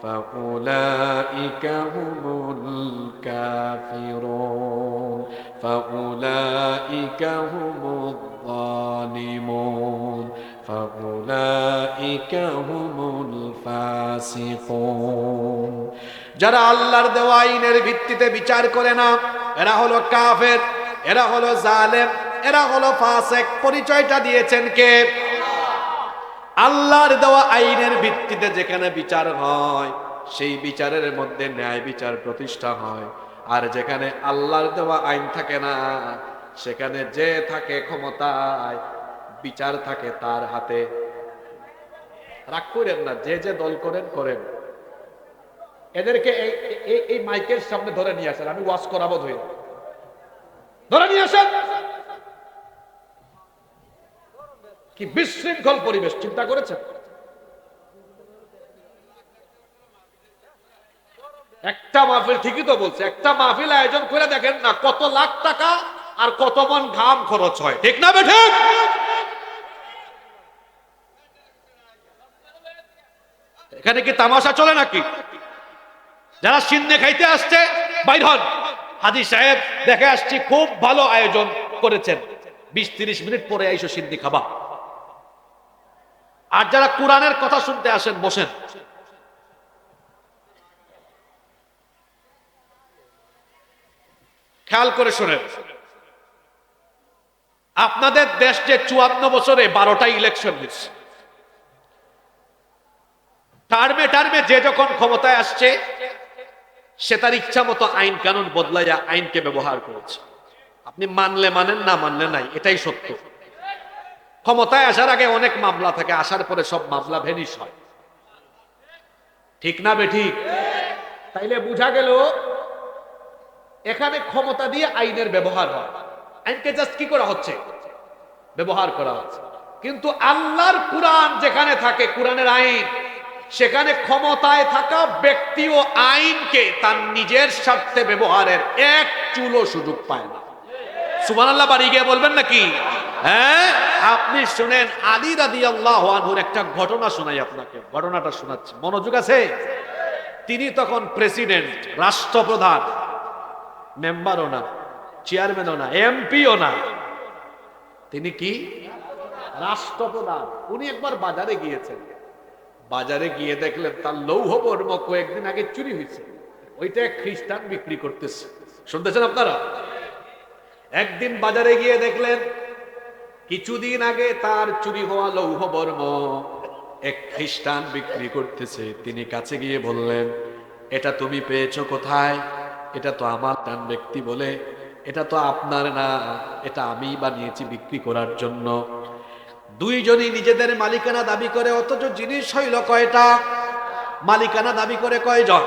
[SPEAKER 2] ফাউলাইকা হুমুল কাফিরুন ফাউলাইকা হুমুয যালিমুন ফাউলাইকা হুমুল ফাসিকুন। যারা আল্লাহর দেওয়া আইনের ভিত্তিতে বিচার করে না, এরা হলো কাফের, এরা হলো জালেম, এরা হলো ফাসিক। পরিচয়টা দিয়েছেন কে? আল্লাহর দেওয়া আইনের ভিত্তিতে যেখানে বিচার হয় সেই বিচারের মধ্যে ন্যায় বিচার প্রতিষ্ঠা হয়, আর যেখানে আল্লাহর দেওয়া আইন থাকে না সেখানে যে থাকে ক্ষমতায়, বিচার থাকে তার হাতে। রাগ করেন না, যে যে দল করেন করেন, এদেরকে এই মাইকের সামনে ধরে নিয়ে আসেন, আমি ওয়াজ করাবো, ধরে নিয়ে আসেন। কি বিশৃঙ্খল পরিবেশ, চিন্তা করেছেন? একটা মাহফিল, ঠিকই তো বলছে, একটা মাহফিল আয়োজন করে দেখেন না কত লাখ টাকা আর কত মন ঘাম খরচ হয়, ঠিক না বেঠিক? এখানে কি তামাশা চলে নাকি? যারা সিন্নে খাইতে আসছে বাইর হন। হাজী সাহেব দেখে আসছি খুব ভালো আয়োজন করেছেন, ২০-৩০ মিনিট পরে আইসো সিন্নি খাবা। আর যারা কোরআনের কথা শুনতে আসেন বসেন। খেয়াল করে শোনেন, আপনাদের দেশ যে ৫৪ বছরে ১২টা ইলেকশন হয়েছে, টার্মে টার্মে যে যখন ক্ষমতায় আসছে সে তার ইচ্ছা মতো আইন কানুন বদলাইয়া আইনকে ব্যবহার করেছে। আপনি মানলে মানেন, না মানলে নাই, এটাই সত্য। ক্ষমতায় আসার আগে অনেক মামলা থাকে, আসার পরে সব মামলা ভেনিশ হয়, ঠিক না বেঠিক? তাইলে বুঝা গেল এখানে ক্ষমতা দিয়ে আইনের ব্যবহার হয়, আইনকে জাস্ট কি করা হচ্ছে? ব্যবহার করা হচ্ছে। কিন্তু আল্লাহর কোরআন যেখানে থাকে, কোরআনের আইন, সেখানে ক্ষমতায় থাকা ব্যক্তি ও আইনকে তার নিজের স্বার্থে ব্যবহারের এক চুলও সুযোগ পায় না। সুবহানাল্লাহ বাড়ি গিয়ে বলবেন নাকি? হ্যাঁ, আপনি শুনেন, আলী রাদিয়াল্লাহু আনহুর একটা ঘটনা শোনাই আপনাকে, ঘটনাটা শোনাচ্ছি, মনোযোগ আছে? তিনি তখন প্রেসিডেন্ট, রাষ্ট্রপ্রধান, মেম্বারও না, চেয়ারম্যানও না, এমপিও না, তিনি কি? রাষ্ট্রপ্রধান। উনি একবার বাজারে গিয়েছেন, বাজারে গিয়ে দেখলেন তার লৌহবর্ম কয়েকদিন আগে চুরি হয়েছে, ওইটা খ্রিস্টান বিক্রি করতেছে। শুনতেছেন আপনারা? একদিন বাজারে গিয়ে দেখলেন কিছুদিন আগে তার চুরি হওয়া লৌহবর্ম এক খ্রিস্টান বিক্রি করতেছে। তিনি কাছে গিয়ে বললেন, এটা তুমি পেয়েছো কোথায়? এটা তো আমার টান ব্যক্তি বলে, এটা তো আপনার না, এটা আমি বানিয়েছি বিক্রি করার জন্য। দুইজনই নিজেদের মালিকানা দাবি করে, অথচ জিনিস হইল কয়টা? মালিকানা দাবি করে কয়জন?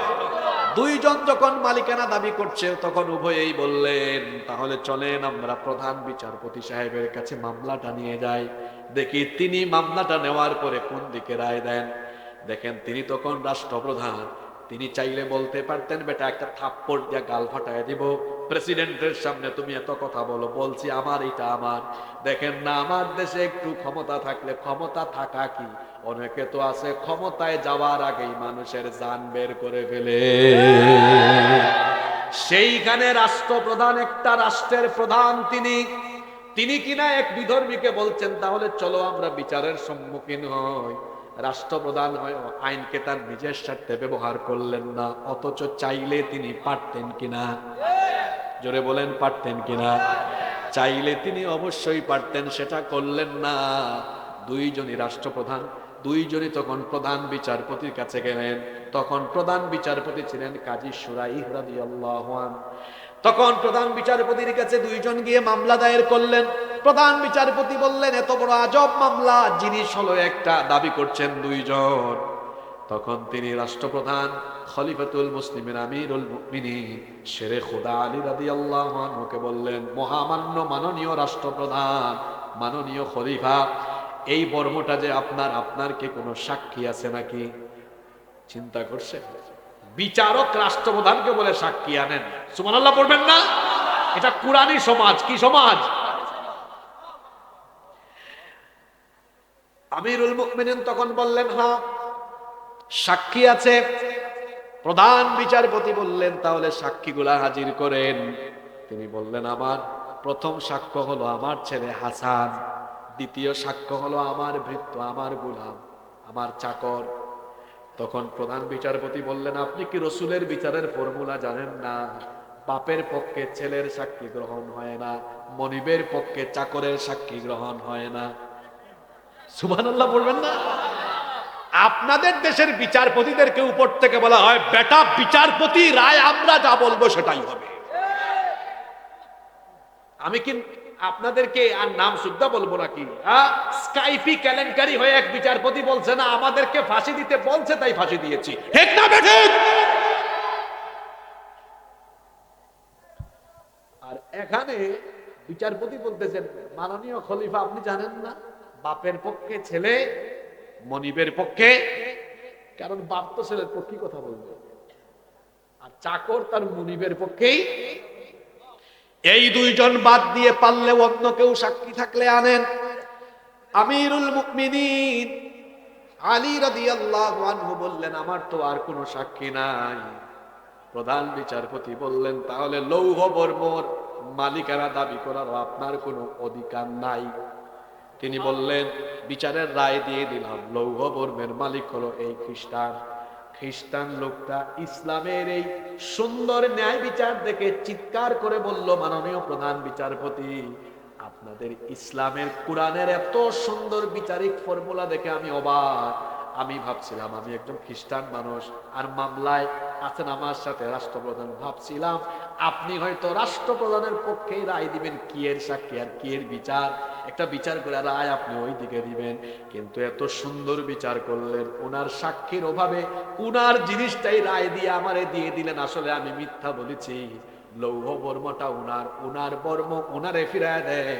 [SPEAKER 2] দুইজন যখন মালিকানা দাবি করছে তখন উভয়েই বললেন, তাহলে চলেন আমরা প্রধান বিচারপতি সাহেবের কাছে মামলাটা নিয়ে যাই, দেখি তিনি মামলাটা নেওয়ার পরে কোন দিকে রায় দেন। দেখেন তিনি তখন রাষ্ট্রপ্রধান, তিনি চাইলে বলতে পারতেন, বেটা একটা থাপ্পড় দিয়ে গাল ফাটায় দিব, প্রেসিডেন্টের সামনে তুমি এত কথা বলো, বলছি আমার এটা আমার। দেখেন না, আমার দেশে একটু ক্ষমতা থাকলে, ক্ষমতা থাকা কি, অনেকে তো আছে ক্ষমতায় যাওয়ার আগেই মানুষের জান বের করে ফেলে। সেইখানে রাষ্ট্রপ্রধান, একটা রাষ্ট্রের প্রধান তিনি কিনা এক বিধর্মীকে বলছেন তাহলে চলো আমরা বিচারের সম্মুখীন হই। রাষ্ট্রপ্রধান আইনকে তার নিজের স্বার্থে ব্যবহার করলেন না, অথচ চাইলে তিনি পারতেন কিনা? জোরে বলেন, পারতেন কিনা? চাইলে তিনি অবশ্যই পারতেন, সেটা করলেন না। দুইজনই রাষ্ট্রপ্রধান, দুইজনই তখন প্রধান বিচারপতির কাছে গেলেন। তখন প্রধান বিচারপতি ছিলেন কাজী শুরাইহ রাদিয়াল্লাহু আনহু। তখন প্রধান বিচারপতির কাছে দুইজন গিয়ে মামলা দায়ের করলেন। প্রধান বিচারপতি বললেন, এত বড় আজব মামলা, জিনিস হলো একটা, দাবি করছেন দুইজন। তখন তিনি রাষ্ট্রপ্রধান খলিফাতুল মুসলিমিন আমিরুল মুমিনিন শেরে খুদা আলী রাদিয়াল্লাহু আনহুকে বললেন, মহামান্য মাননীয় রাষ্ট্রপ্রধান, মাননীয় খলিফা, এই বর্মটা যে আপনার কি কোনো সাক্ষী আছে নাকি? চিন্তা করছে, বিচারক রাষ্ট্রপ্রধানকে বলে সাক্ষী আনেন। সুবহানাল্লাহ পড়বেন না? এটা কুরআনী সমাজ। কি সমাজ? আমিরুল মুমিনিন তখন বললেন, হ্যাঁ সাক্ষী আছে। প্রধান বিচারপতি বললেন, তাহলে সাক্ষীগুলা হাজির করেন। তিনি বললেন, আমার প্রথম সাক্ষ্য হলো আমার ছেলে হাসান, দ্বিতীয় সাক্ষ্য হলো আমার ভৃত্য, আমার গোলাম, আমার চাকর। তখন প্রধান বিচারপতি বললেন, আপনি কি রসুলের বিচারের ফর্মুলা জানেন না? বাপের পক্ষে ছেলের সাক্ষী গ্রহণ হয় না, মনিবের পক্ষে চাকরের সাক্ষী গ্রহণ হয় না। সুবহানাল্লাহ বলবেন না? আপনাদের দেশের বিচারপতিদেরকে উপর থেকে বলা হয়, বেটা বিচারপতি, রায় আমরা যা বলবো সেটাই হবে। আমি কি আপনাদেরকে আর নাম সুদ্ধা বলবো নাকি? স্কাইপি কেলেঙ্কারি হয়ে এক বিচারপতি বলছে না, আমাদেরকে ফাঁসি দিতে বলছে তাই ফাঁসি দিয়েছি, ঠিক না বেঠিক? আর এখানে বিচারপতি বলতেছেন, মাননীয় খলিফা আপনি জানেন না, বাপের পক্ষে ছেলে, মনিবের পক্ষে, কারণ বাপ তো ছেলের পক্ষে কথা বলবে, আর চাকর তার মনিবের পক্ষেই। এই দুইজন বাদ দিয়ে পারলে অন্য কেউ সাক্ষী থাকলে আনেন। আমিরুল মুমিনিন আলী রাদিয়াল্লাহু আনহু বললেন, আমার তো আর কোনো সাক্ষী নাই। প্রধান বিচারপতি বললেন, তাহলে লৌহ বর্মর মালিকানা দাবি করার আপনার কোনো অধিকার নাই। তিনি বললেন, বিচারের রায় দিয়ে দিলাম, লৌহ বর্মের মালিক হলো এই খ্রিস্টান লোকটা। ইসলামের এই সুন্দর ন্যায় বিচার দেখে চিৎকার করে বলল, মাননীয় প্রধান বিচারপতি, আপনাদের ইসলামের কোরআনের এত সুন্দর বিচারিক ফর্মুলা দেখে আমি অবাক। আমি ভাবছিলাম আমি একজন খ্রিস্টান মানুষ, আর মামলায় আছেন আমার সাথে রাষ্ট্রপ্রধান, ভাবছিলাম আপনি হয়তো রাষ্ট্রপ্রধানের পক্ষেই রায় দিবেন, কি এর সাক্ষী আর কি এর বিচার, একটা বিচার করে রায় আপনি ওই দিকে দিবেন। কিন্তু এত সুন্দর বিচার করলেন, ওনার সাক্ষীর অভাবে উনার জিনিসটাই রায় দিয়ে আমারে দিয়ে দিলেন। আসলে আমি মিথ্যা বলেছি, লৌহ বর্মটা উনার বর্ম উনারে ফিরায় দেয়,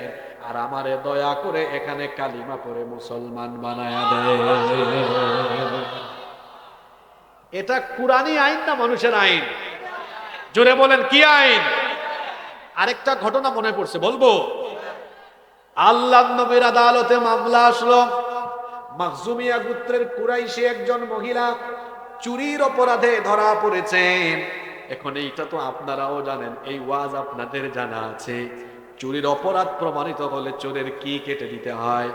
[SPEAKER 2] আর আমারে দয়া করে এখানে কালিমা পড়ে মুসলমান বানায়া দেয়। এটা কুরআনী আইন না মানুষের আইন? জোরে বলেন, কি আইন? আরেকটা ঘটনা মনে পড়ছে, বলবো। আল্লাহর নবীর আদালতে মামলা আসলো। মাখজুমিয়া গোত্রের কুরাইশি একজন মহিলা চুরির অপরাধে ধরা পড়েছেন। এখন এইটা তো আপনারাও জানেন, এই ওয়াজ আপনাদের জানা আছে, চুরির অপরাধ প্রমাণিত হলে চোরের কি কেটে দিতে হয়।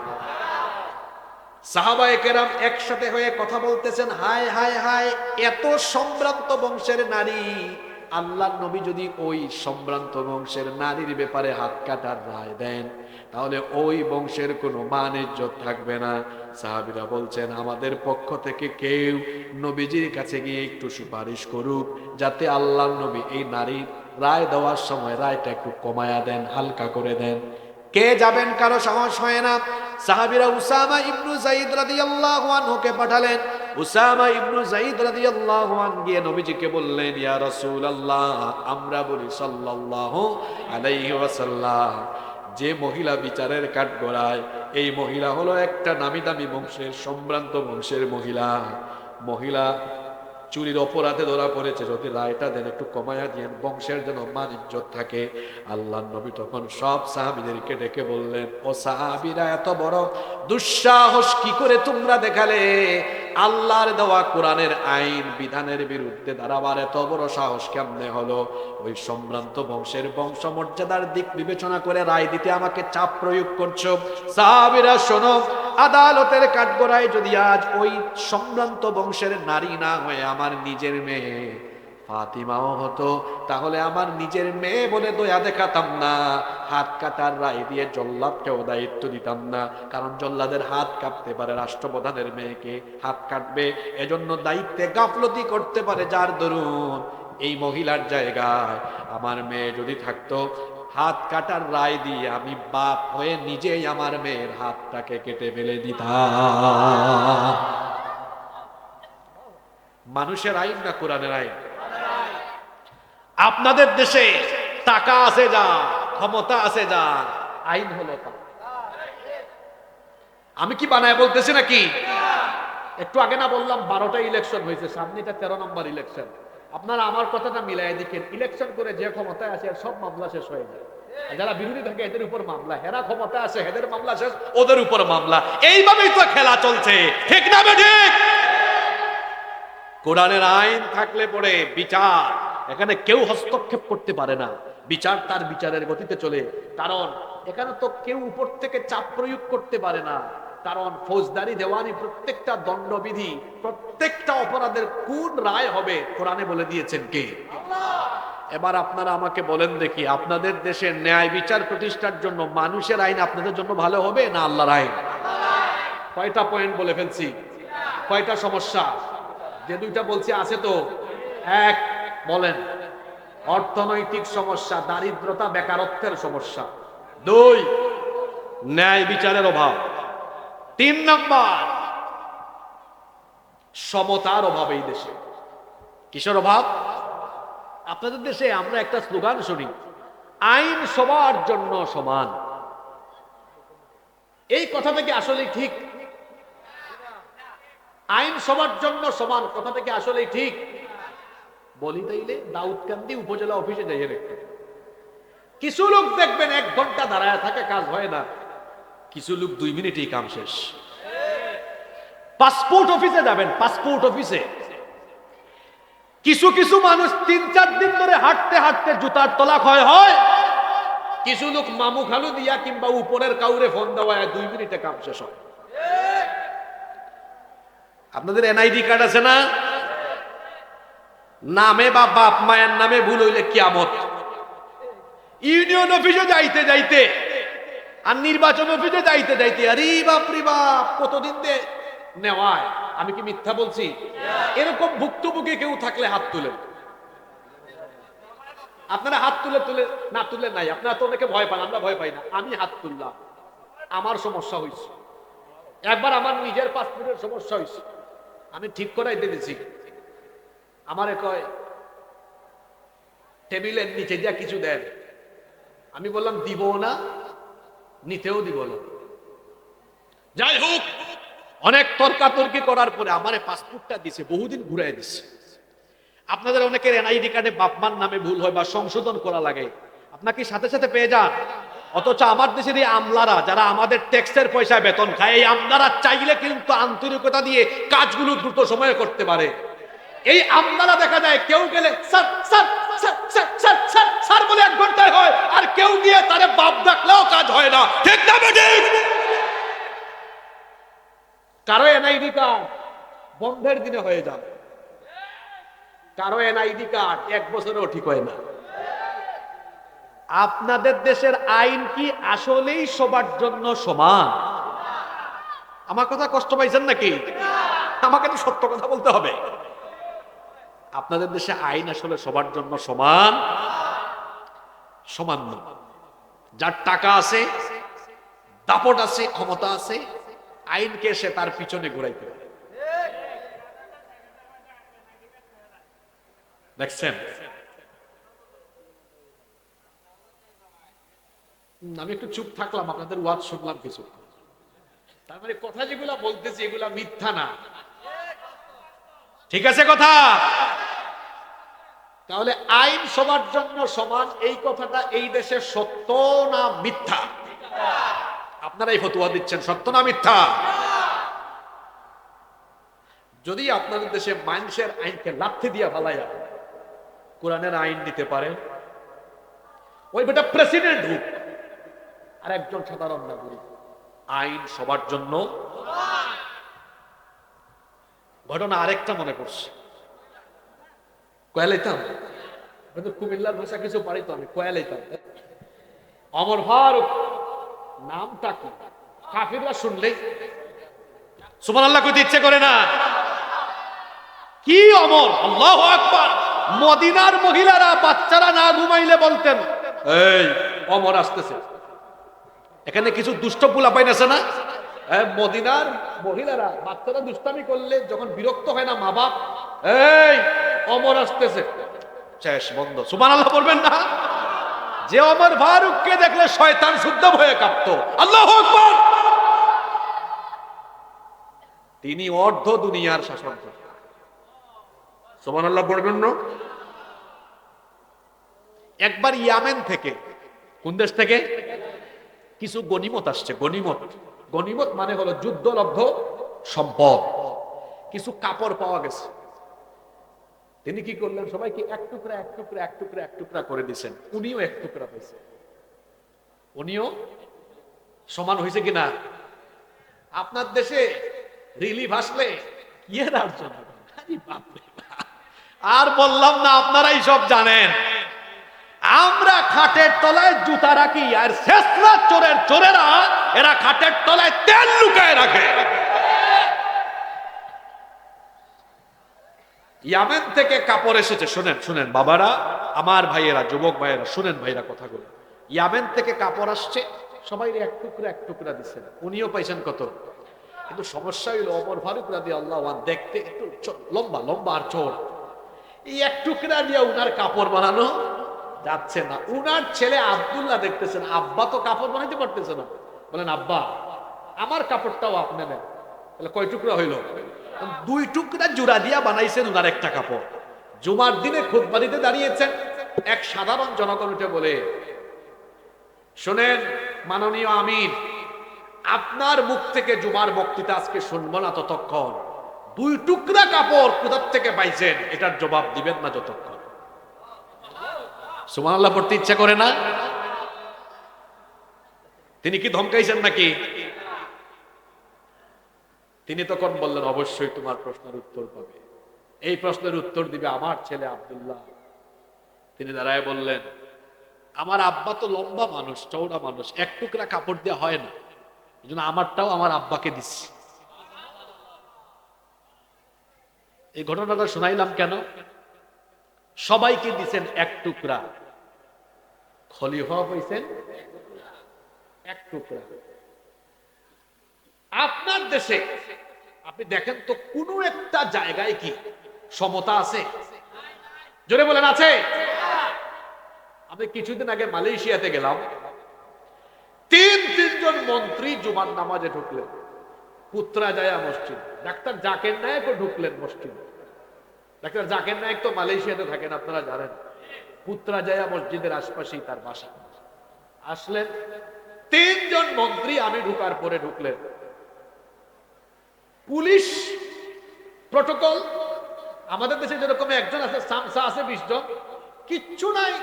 [SPEAKER 2] সাহাবায়ে কেরাম একসাথে হয়ে কথা বলতেছেন, হায় হায় হায়, এত সম্ভ্রান্ত বংশের নারী, আল্লাহর নবী যদি ওই সম্ভ্রান্ত বংশের নারীর ব্যাপারে হাত কাটার রায় দেন, তাহলে ওই বংশের কোনো মান ইজ্জত থাকবে না। সাহাবীরা বলছেন, আমাদের পক্ষ থেকে কেউ নবীজির কাছে গিয়ে একটু সুপারিশ করুক, যাতে আল্লাহর নবী এই নারীর রায় দেওয়ার সময় রায়টা একটু কমায়া দেন, হালকা করে দেন। কে যাবেন কারো সাহস হয় না। সাহাবীরা উসামা ইবনু যায়েদ রাদিয়াল্লাহু আনহুকে পাঠালেন। উসামা ইবনু যায়েদ রাদিয়াল্লাহু আনহু গিয়ে নবীজিকে বললেন, ইয়া রাসূলুল্লাহ, আমরা বলি সাল্লাল্লাহু আলাইহি ওয়াসাল্লাম, যে মহিলা বিচারের কাঠগড়ায়, এই মহিলা হলো একটা নামি দামি বংশের, সম্ভ্রান্ত বংশের মহিলা। মহিলা চুরির অপরাধে ধরা পড়েছে, যদি রায়টা দেন একটু কমায়া দিয়েন, বংশের যেন মান ইজ্জত থাকে। আল্লাহর নবী তখন সব সাহাবীদেরকে ডেকে বললেন, ও সাহাবীরা, এত বড় দুঃসাহস কি করে তোমরা দেখালে? আল্লাহর দেওয়া কোরআনের আইন বিধানের বিরুদ্ধে দাঁড়াবার এত বড় সাহস কেমনে হলো? ওই সম্ভ্রান্ত বংশের বংশমর্যাদার দিক বিবেচনা করে রায় দিতে আমাকে চাপ প্রয়োগ করছো? সাহাবীরা শোনো, আদালতের কাঠগড়ায় যদি আজ ওই সম্ভ্রান্ত বংশের নারী না হয়ে আমার নিজের মেয়ে ফাতিমাও হতো, তাহলে আমার নিজের মেয়ে বলে দয়া দেখাতাম না, হাত কাটার রায় দিয়ে জল্লাদকেও দায়িত্ব দিতাম না। কারণ জল্লাদের হাত কাটতে পারে, রাষ্ট্রপ্রধানের মেয়েকে হাত কাটবে, এজন্য দায়িত্বে গাফলতি করতে পারে, যার দরুন এই মহিলার জায়গায় আমার মেয়ে যদি থাকতো, হাত কাটার রায় দিয়ে আমি বাপ হয়ে নিজেই আমার মেয়ের হাতটাকে কেটে ফেলে দিতাম। মানুষের আইন না কোরআনের আইন? আপনাদের দেশে টাকা আছে যা, ক্ষমতা আছে যা, আইন হলো তা। আমি কি বানায় বলতেছি নাকি? একটু আগে না বললাম 12টা ইলেকশন হয়েছে, সামনে এটা 13 নম্বর ইলেকশন। আপনারা আমার কথাটা মিলাই দেখেন, ইলেকশন করে যে ক্ষমতায় আসে সব মামলা শেষ হয়ে যায়, যারা বিরোধী থাকে এদের উপর মামলা, হেরা ক্ষমতা আসে এদের মামলা শেষ, ওদের উপর মামলা। এইভাবেই তো খেলা চলছে, ঠিক না ঠিক? কোরআনের আইন থাকলে পরে বিচার, এখানে কেউ হস্তক্ষেপ করতে পারে না, বিচার তার বিচারের গতিতে চলে। কারণ এখানে তো কেউ উপর থেকে চাপ প্রয়োগ করতে পারে না, কারণ ফৌজদারি দেওয়ানি প্রত্যেকটা দণ্ডবিধি, প্রত্যেকটা অপরাধের কোন রায় হবে কোরআনে বলে দিয়েছেন কে? এবার আপনারা আমাকে বলেন দেখি, আপনাদের দেশে ন্যায় বিচার প্রতিষ্ঠার জন্য মানুষের আইন আপনাদের জন্য ভালো হবে না আল্লাহর আইন? কয়টা পয়েন্ট বলে ফেলছি, কয়টা সমস্যা? যে দুইটা বলছি আছে তো। এক, বলেন, অর্থনৈতিক সমস্যা, দারিদ্রতা, বেকারত্বের সমস্যা। 2, ন্যায় বিচারের অভাব। 3 নাম্বার, সমতার অভাব এই দেশে। কিসের অভাব? আপনাদের দেশে আমরা একটা স্লোগান শুনি, আইন সবার জন্য সমান। এই কথাটা কি আসলে ঠিক? আইন সবার জন্য সমান কথাটা কি আসলে ঠিক? বলি তাইলে দাউদকান্দি উপজেলা অফিসে যাইয়ে দেখতে, কিছু লোক দেখবেন 1 ঘন্টা দাঁড়ায় থাকে, কাজ হয় না। কিছু লোক 2 মিনিটেই কাম শেষ। পাসপোর্ট অফিসে যাবেন, পাসপোর্ট অফিসে কিছু কিছু মানুষ 3-4 দিন ধরে হাঁটতে হাঁটতে জুতার তলা ক্ষয় হয়। কিছু লোক মামু খালু দিয়া কিংবা উপরের কাউরে ফোন দেওয়া 2 মিনিটে কাম শেষ হয়। আপনাদের এনআইডি কার্ড আছে না? নামে বা বাপ মায়ের নামে ভুল হইলে কিয়ামত। ইউনিয়ন অফিসে যাইতে যাইতে আর নির্বাচন অফিসে যাইতে যাইতে আরে বাপ রে বাপ, কতদিন দে নেওয়ায়। আমি কি মিথ্যা বলছি? এরকম ভুক্তভোগী কেউ থাকলে হাত তুলেন। আপনারা হাত তুলে না তুলে নাই, আপনারা তো অনেকে ভয় পান, আমরা ভয় পাই না। আমি হাত তুললাম, আমার সমস্যা হয়েছে। একবার আমার নিজের পাসপোর্টের সমস্যা হয়েছে, আমি ঠিক করাইতে দিয়েছি। আমারে কয় টেবিলের নিচে দিয়া কিছু দেন। আমি বললাম দিব না, নিতেও দিব না। যাই হোক, অনেক তর্কাতর্কি করার পরে আমারে পাসপোর্টটা দিছে, বহুদিন ঘুরাই দিছে। আপনাদের অনেকের এনআইডি কার্ডে বাপমার নামে ভুল হয় বা সংশোধন করা লাগে, আপনাকে সাথে সাথে পেয়ে যান। অথচ আমার দেশের এই আমলারা, যারা আমাদের ট্যাক্সের পয়সায় বেতন খায়, এই আমলারা চাইলে কিন্তু আন্তরিকতা দিয়ে কাজগুলো দ্রুত সময়ে করতে পারে। এই আমলারা দেখা যায় কেউ গেলে sir sir sir sir sir sir sir বলে 1 ঘন্টায় হয়, আর কেউ গিয়ে তারে বাপ ডাকলেও কাজ হয় না, ঠিক না ঠিক? কারো এনআইডি কার্ড বন্ধের দিনে হয়ে যাবে, কারো এনআইডি কার্ড 1 বছরেও ঠিক হয় না। আপনাদের দেশের আইন কি আসলেই সবার জন্য সমান? আমার কথা কষ্ট পাইছেন নাকি? আমাকে তো সত্য কথা বলতে হবে। আপনাদের দেশে আইন আসলে সবার জন্য সমান? সমান না। যার টাকা আছে দাপট আছে, ক্ষমতা আছে, আইনকে সে তার পিছনে ঘুরাইতে পারে। দেখছেন? আমি একটু চুপ থাকলাম, আপনাদের ওয়াজ শুনলাম কিছু। তার মানে কথা যেগুলা বলতেছি এগুলা মিথ্যা না, ঠিক আছে কথা? তাহলে আইন সবার জন্য সমান, এই কথাটা এই দেশে সত্য না মিথ্যা? আপনারাই ফতোয়া দিচ্ছেন, সত্য না মিথ্যা? যদি আপনাদের দেশে মানুষের আইনকে লাথি দিয়া ফালাইয়া কোরআনের আইন দিতে পারে, ওই বেটা প্রেসিডেন্ট হোক আর একজন সাধারণ নাগরিক, আইন সবার জন্য। ঘটনা আরেকটা মনে পড়ছে, কয়ালাইতাম, কুমিল্লার ভাষা কিছু পারি তো আমি, কয়ালাইতাম। অমর ফারুক নামটা কি কাফিররা শুনলেই সুবহানাল্লাহ কইতে ইচ্ছে করে না? কি অমর, আল্লাহু আকবার! মদিনার মহিলারা বাচ্চারা না ঘুমাইলে বলতেন, এই অমর আসতেছে। এখানে কিছু দুষ্ট পোলা পাইন আছে না, মদিনার মহিলারা বাচ্চারা দুষ্টামি করলে যখন বিরক্ত হয় না মা বাপ, এই অমর আসতেছে, শেষ বন্ধ। সুবহানাল্লাহ বলবেন না? যে ওমর ফারুককে দেখলে শয়তান শুদ্ধ হয়ে কাঁপতো। আল্লাহু আকবার! তিনি অর্ধ দুনিয়ার শাসন করতেন। সুবহানাল্লাহ বলবেন না? একবার ইয়ামেন থেকে, কোন দেশ থেকে, কিছু গনিমত আসছে। গনিমত, গনিমত মানে হলো যুদ্ধলব্ধ সম্পদ। কিছু কাপড় পাওয়া গেছে। তিনি কি করলেন, সবাইকে এক টুকরা এক টুকরা এক টুকরা এক টুকরা করে দিয়েছেন। উনিও এক টুকরা পেয়েছে। উনিও সমান হয়েছে কিনা? আপনার দেশে রিলিফ আসলে কি আর জন্য, আর বললাম না, আপনারাই সব জানেন। আমরা খাটের তলায় জুতা রাখি, আর শেষরা চোরের চোরেরা এরা খাটের তলায় তেল লুকায় রাখে। ইয়ামেন থেকে কাপড় এসেছে। শুনেন শুনেন বাবারা, আমার ভাইয়েরা, যুবক ভাইয়েরা, শুনেন ভাইরা কথাগুলো। ইয়ামেন থেকে কাপড় আসছে, সবাই এক টুকরা এক টুকরা দিচ্ছেন। উনিও পাইছেন কত? কিন্তু সমস্যা হইল ওমর ফারুক রাদিয়াল্লাহু আনহু দেখতে একটু লম্বা লম্বা আর চোর। এই এক টুকরা দিয়ে উনার কাপড় বানানো যাচ্ছে না। উনার ছেলে আব্দুল্লাহ দেখতেছেন, আব্বা তো কাপড় বানাইতে পারতেছে না। বলেন, আব্বা আমার কাপড়টাও আপনি নেন। তাহলে কয় টুকরা হইল? দুই টুকরা জোড়া দিয়া বানাইছেন উনার একটা কাপড়। জুমার দিনে খুতবা দিতে দাঁড়িয়েছেন, এক সাধারণ জনগণ উঠে বলে, শোনেন মাননীয় আমির, আপনার মুখ থেকে জুমার বক্তৃতা আজকে শুনবো না ততক্ষণ দুই টুকরা কাপড় কোথার থেকে পাইছেন এটার জবাব দিবেন না যতক্ষণ। সুবহানাল্লাহ পড়তে ইচ্ছা করে না? তিনি কি ধমকাইছেন নাকি? তিনি তখন বললেন, অবশ্যই তোমার প্রশ্নের উত্তর পাবে। এই প্রশ্নের উত্তর দিবে আমার ছেলে আব্দুল্লাহ। তিনি দাঁড়ায় বললেন, আমার আব্বা তো লম্বা মানুষ, চৌড়া মানুষ, এক টুকরা কাপড় দেওয়া হয় না, এই জন্য আমারটাও আমার আব্বাকে দিচ্ছি। এই ঘটনাটা শোনাইলাম কেন? সবাইকে দিচ্ছেন এক টুকরা, খলিফা হইছেন এক টুকরা। আপনার দেশে আপনি দেখেন তো, কোন একটা জায়গায় কি সমতা আছে? জোরে বলেন, আছে? আমি কিছুদিন আগে মালয়েশিয়াতে গেলাম, তিনজন মন্ত্রী জুমার নামাজে ঢুকলেন পুত্রাজায়া মসজিদ। ডাক্তার জাকির নায়েকও ঢুকলেন মসজিদ। ডাক্তার জাকির নায়েক তো মালয়েশিয়াতে থাকেন, আপনারা জানেন। পুত্রাজায়া মসজিদের আশপাশেই তার বাসা। আসলেন তিনজন মন্ত্রী, আমি ঢুকার পরে ঢুকলেন। পুলিশ প্রটোকল আমাদের দেশে যেরকম একজন আছে, সামসা আছে 20 জন, কিচ্ছু নাই।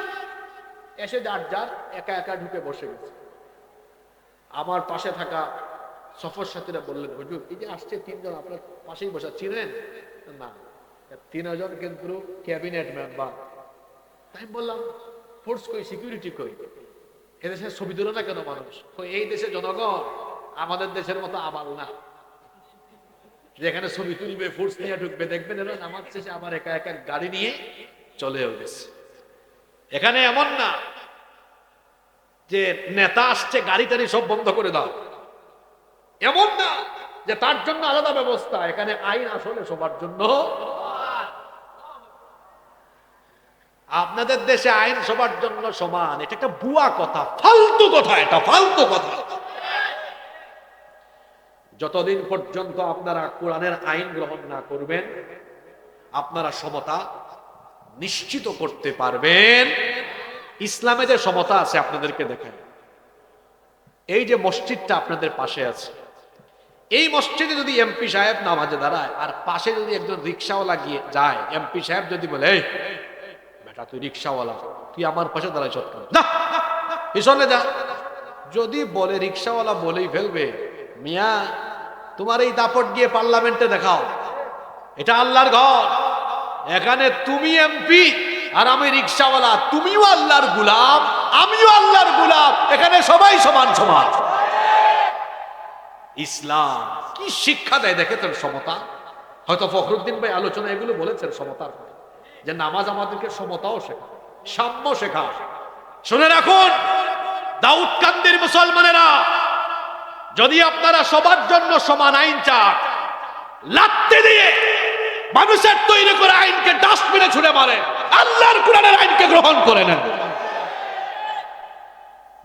[SPEAKER 2] এসে যার যার একা একা ঢুকে বসে গেছে। আমার পাশে থাকা সফর সাথীরা বললেন, হুজুর এই যে আসছে তিনজন আপনার পাশেই বসা, চিনেন? না, 3 জন কিন্তু ক্যাবিনেট মেম্বার। তাই বললাম, ফোর্স কই, সিকিউরিটি কই? এদেশে ছবি তুলে না কেন মানুষ? এই দেশে জনগণ আমাদের দেশের মতো আবাল না, যেখানে ছবি তুলবে, ফোর্স নিয়ে ঢুকবে। দেখবেন এরা নামাজ শেষে আবার একা একা গাড়ি নিয়ে চলেও গেছে। এখানে এমন না যে নেতা আসছে গাড়ি টাড়ি সব বন্ধ করে দাও, এমন না যে তার জন্য আলাদা ব্যবস্থা, এখানে আইন আসলে সবার জন্য। আপনাদের দেশে আইন সবার জন্য সমান, এটা একটা ভুয়া কথা, ফালতু কথা, এটা ফালতু কথা। যতদিন পর্যন্ত আপনারা কোরআনের আইন গ্রহণ না করবেন, আপনারা সমতা নিশ্চিত করতে পারবেন। ইসলামে যে সমতা আছে আপনাদেরকে দেখেন, এই যে মসজিদটা আপনাদের পাশে আছে, এই মসজিদে যদি এমপি সাহেব নামাজে দাঁড়ায় আর পাশে যদি একজন রিক্সাওয়ালা গিয়ে যায়, এমপি সাহেব যদি বলে, এই বেটা তুই রিক্সাওয়ালা, তুই আমার পাশে দাঁড়াই চটকান না, পিছনে যা, যদি বলে রিক্সাওয়ালা বলেই ফেলবে, মিয়া তোমার এই দাপট গিয়ে পার্লামেন্টে দেখাও, এটা আল্লাহর ঘর, এখানে তুমি এমপি আর আমি রিক্সাওয়ালা, তুমিও আল্লাহর গোলাম আমিও আল্লাহর গোলাম, এখানে সবাই সমান সমান। ইসলাম কি শিক্ষা দেয় দেখেছেন? সমতা। হয়তো ফখরুদ্দিন ভাই আলোচনা এগুলো বলেছেন সমতার কথা, যে নামাজ আমাদেরকে সমতাও শেখায়, সাম্য শেখায়। শুনে রাখুন দাউদ কান্দির মুসলমানেরা, যদি আপনারা সবার জন্য সমান আইন চান, লাত্তি দিয়ে মানুষের তৈরি করে আইনকে ডাস্টবিনে ছুড়ে মারে, আল্লাহর কোরআনের আইনকে গ্রহণ করে নেন,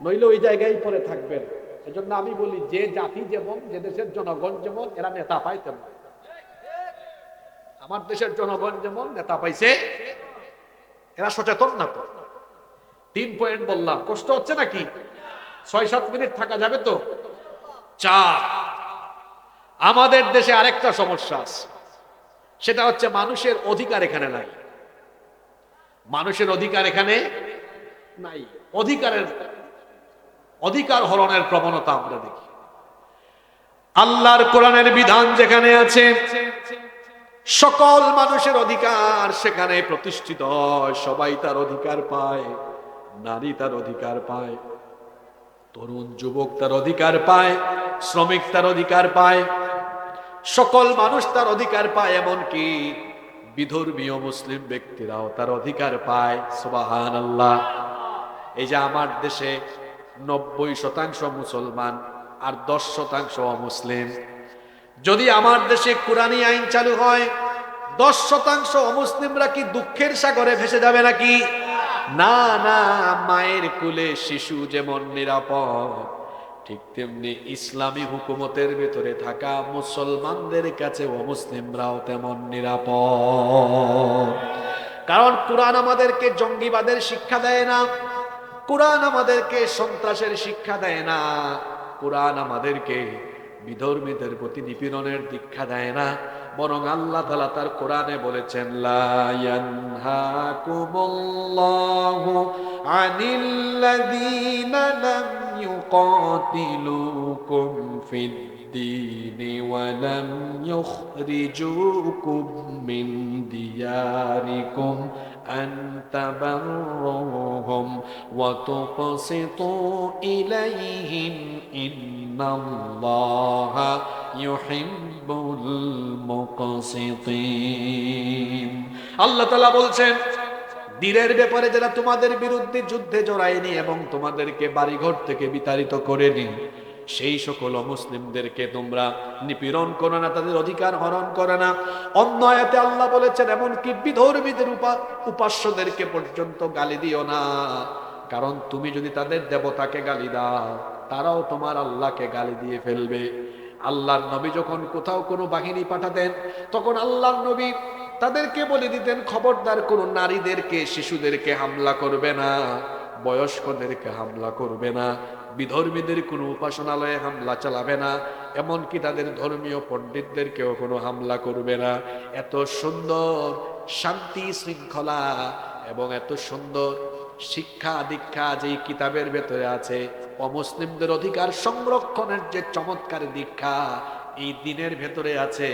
[SPEAKER 2] নইলে ওই জায়গায় পড়ে থাকবেন। এজন্য আমি বলি, যে জাতি যেমন, যে দেশের জনগণ যেমন, এরা নেতা পায় তেমন। আমার দেশের জনগণ যেমন নেতা পাইছে, এরা সচেতন না তো। 3 পয়েন্ট বললাম, কষ্ট হচ্ছে নাকি? 6-7 মিনিট থাকা যাবে তো? 4, আমাদের দেশে আরেকটা সমস্যা আছে, সেটা হচ্ছে মানুষের অধিকার এখানে নাই। মানুষের অধিকার এখানে নাই। অধিকার হরণের প্রবণতা আমরা দেখি। আল্লাহর কোরআনের বিধান যেখানে আছে, সকল মানুষের অধিকার সেখানে প্রতিষ্ঠিত হয়, সবাই তার অধিকার পায়। নারী তার অধিকার পায়, তরুণ যুবক তার অধিকার পায়, শ্রমিক তার অধিকার পায়, সকল মানুষ তার অধিকার পায়, এমনকি বিধর্মীয় মুসলিম ব্যক্তিরাও তার অধিকার পায়। সুবহানাল্লাহ। এই যে আমার দেশে 90% মুসলমান আর 10% অমুসলিম, যদি আমার দেশে কোরআনী আইন চালু হয়, 10% অমুসলিমরা কি দুঃখের সাগরে ভেসে যাবে নাকি? না না, মায়ের কোলে শিশু যেমন নিরাপদ, ঠিক তেমনি ইসলামী হুকুমতের ভেতরে থাকা মুসলমানদের কাছে অমুসলিমরাও তেমন নিরাপদ। কারণ কোরআন আমাদেরকে জঙ্গিবাদের শিক্ষা দেয় না, কোরআন আমাদেরকে সন্ত্রাসের শিক্ষা দেয় না, কোরআন আমাদেরকে বিধর্মীদের প্রতি নিপীড়নের দীক্ষা দেয় না, বরং আল্লাহ তাআলা তার কোরআনে বলেছেন, লা ইয়ানহাকুমুল্লাহু আনিল্লাযীনা লাম ইউকাতিলুকুম ফিদ-দীনি ওয়া লাম ইউখরিজুকুম মিন দিয়ারিকুম আন তাবাররুহুম ওয়া তুকসিতু ইলাইহিম ইন্নাল্লাহা ইউহিব্বুল মুকসিতিন। আল্লাহ তাআলা বলছেন, দিনের ব্যাপারে যারা তোমাদের বিরুদ্ধে যুদ্ধে জড়ায়নি এবং তোমাদেরকে বাড়িঘর থেকে বিতাড়িত করেনি, সেই সকল মুসলিমদেরকে তোমরা নিপীড়ন করো না, তাদের অধিকার হরণ করো না। অন্য আয়াতে আল্লাহ বলেছেন, এমনকি বিধর্মীদের উপাস্যদেরকে পর্যন্ত গালি দিও না, কারণ তুমি যদি তাদের দেবতাকে গালি দাও, তারাও তোমার আল্লাহকে গালি দিয়ে ফেলবে। আল্লাহর নবী যখন কোথাও কোনো বাহিনী পাঠাতেন, তখন আল্লাহর নবী তাদেরকে বলে দিতেন, খবরদার কোন নারীদেরকে, শিশুদেরকে হামলা করবে না, বয়স্কদেরকে হামলা করবে না, বিধর্মীদের কোনো উপাসনালয়ে হামলা চালাবে না, এমনকি তাদের ধর্মীয় পণ্ডিতদেরকেও কোনো হামলা করবে না। এত সুন্দর শান্তি শৃঙ্খলা এবং এত সুন্দর শিক্ষা দীক্ষা যেই কিতাবের ভেতরে আছে, অমুসলিমদের অধিকার সংরক্ষণের যে চমৎকার দীক্ষা এই দিনের ভেতরে আছে,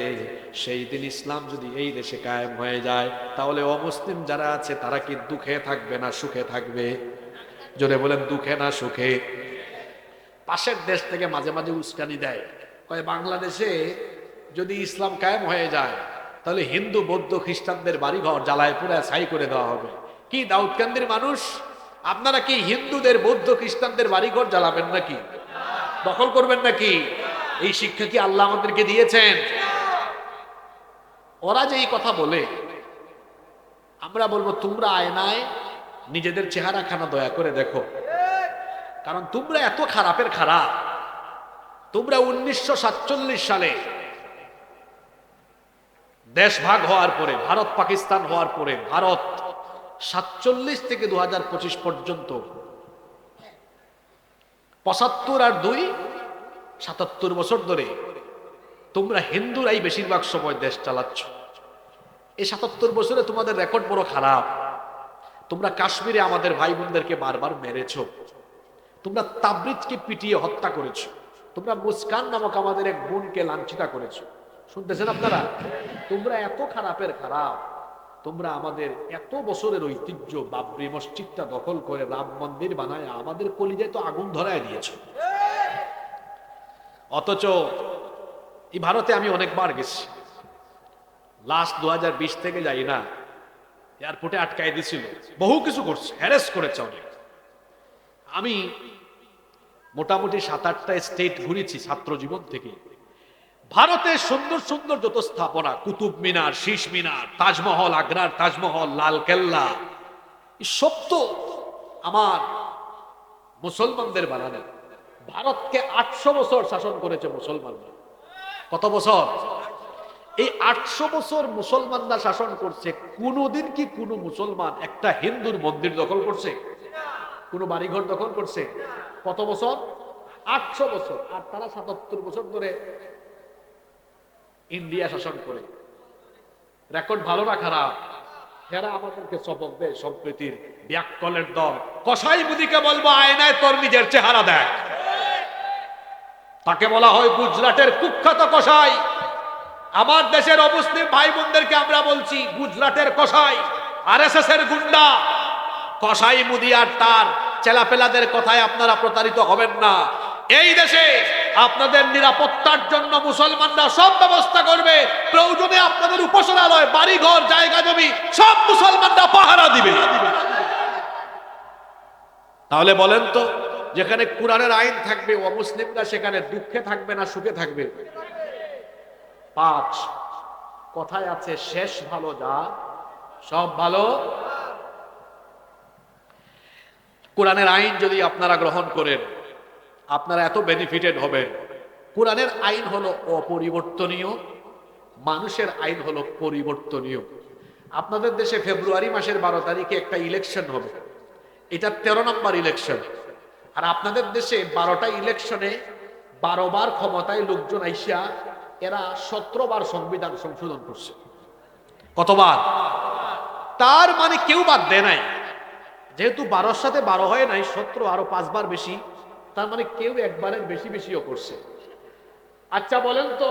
[SPEAKER 2] সেই দিন ইসলাম যদি এই দেশে কায়েম হয়ে যায়, তাহলে অমুসলিম যারা আছে তারা কি দুঃখে থাকবে না সুখে থাকবে? জোরে বলেন, দুঃখে না সুখে? পাশের দেশ থেকে মাঝে মাঝে উস্কানি দেয়, কয় বাংলাদেশে যদি ইসলাম কায়েম হয়ে যায়, তাহলে হিন্দু বৌদ্ধ খ্রিস্টানদের বাড়িঘর জ্বালায় পুরায় ছাই করে দেওয়া হবে। কি দাউদকান্দির মানুষ, আপনারা কি হিন্দুদের বৌদ্ধ খ্রিস্টানদের বাড়িঘর জ্বালাবেন নাকি? দখল করবেন নাকি? এই শিক্ষা কি আল্লাহ আমাদেরকে দিয়েছেন? ওরা যে এই কথা বলে, আমরা বলবো তোমরা আয়নায় নিজেদের চেহারা খানা দয়া করে দেখো, কারণ তোমরা এত খারাপের খারাপ। তোমরা 1947 সালে দেশ ভাগ হওয়ার পরে, ভারত পাকিস্তান হওয়ার পরে, ভারত 47 থেকে 2025 পর্যন্ত 75 আর 2 77 বছর ধরে তোমরা হিন্দুরাই বেশিরভাগ সময় দেশ চালাচ্ছ। এই 77 বছরে তোমাদের রেকর্ড বড় খারাপ। তোমরা কাশ্মীরে আমাদের ভাই বোনদেরকে বারবার মেরেছ, তোমরা তাবরিজকে পিটিয়ে হত্যা করেছো, তোমরা মুস্কান নামক আমাদের এক বোনকে লাঞ্ছিতা করেছো। শুনতেছেন আপনারা? তোমরা এত খারাপের খারাপ, তোমরা আমাদের এত বছরের ঐতিহ্য বাবরি মসজিদটা দখল করে রাম মন্দির বানায় আমাদের কলিজায় তো আগুন ধরায় দিয়েছো। অথচ এই ভারতে আমি অনেকবার গেছি, লাস্ট 2020 থেকে যাই না, এয়ারপোর্টে আটকাই দিছিল, বহু কিছু করছে, হ্যারেস করেছে অনেক। আমি মোটামুটি 7-8টা স্টেট ঘুরেছি ছাত্র জীবন থেকে। ভারতের সুন্দর সুন্দর যত স্থাপনা, কুতুব মিনার, শীষ মিনার, তাজমহল, আগ্রার তাজমহল, লাল কেল্লা, সব তো আমার মুসলমানদের বানানো। ভারতকে 800 বছর শাসন করেছে মুসলমানরা। কত বছর? এই 800 বছর মুসলমানরা শাসন করছে। কোনদিন কি কোনো মুসলমান একটা হিন্দুর মন্দির দখল করছে? কোন বাড়িঘর দখল করছে? কত বছর? 800 বছর। আর তারা 77 বছর ধরে ইন্ডিয়া শাসন করে। রেকর্ড ভালো না খারাপ? এরা আমাদেরকে সবক দেয় সম্প্রীতির ব্যাককলের দল। কসাই মুদিকে বলবো আয়নায় তোর নিজের চেহারা দেখ। তাকে বলা হয় গুজরাটের কুখ্যাত কসাই। আমার দেশের অমুসলিম ভাই বোনদেরকে আমরা বলছি গুজরাটের কসাই, আরএসএস এর গুন্ডা। কসাই মুদি আর তার চেলাপেলাদের কথায় আপনারা প্রতারিত হবেন না। এই দেশে আপনাদের নিরাপত্তার জন্য মুসলমানরা সব ব্যবস্থা করবে। প্রয়োজনে আপনাদের উপাসনালয়, বাড়িঘর, জায়গা জমি সব মুসলমানরা পাহারা দিবে। তাহলে বলেন তো, যেখানে কোরআনের আইন থাকবে অমুসলিমরা সেখানে দুঃখে থাকবে না সুখে থাকবে? 5 কথায় আছে, শেষ ভালো যা সব ভালো। কোরআনের আইন যদি আপনারা গ্রহণ করেন, আপনারা এত বেনিফিটেড হবেন। কোরআনের আইন হলো অপরিবর্তনীয়, মানুষের আইন হলো পরিবর্তনীয়। আপনাদের দেশে ফেব্রুয়ারি মাসের 12 তারিখে একটা ইলেকশন হবে, এটা 13 নম্বর ইলেকশন। আর আপনাদের দেশে 12টা ইলেকশনে 12 বার ক্ষমতায় লোকজন আইসা এরা 17 বার সংবিধান সংশোধন করছে। কতবার? তার মানে কেউ বাদ দেয় নাই। যেহেতু 12-র সাথে 12 হয় নাই, 17 আরো 5 বার বেশি, তার মানে কেউ একবারের বেশি বেশিও করছে। আচ্ছা বলেন তো,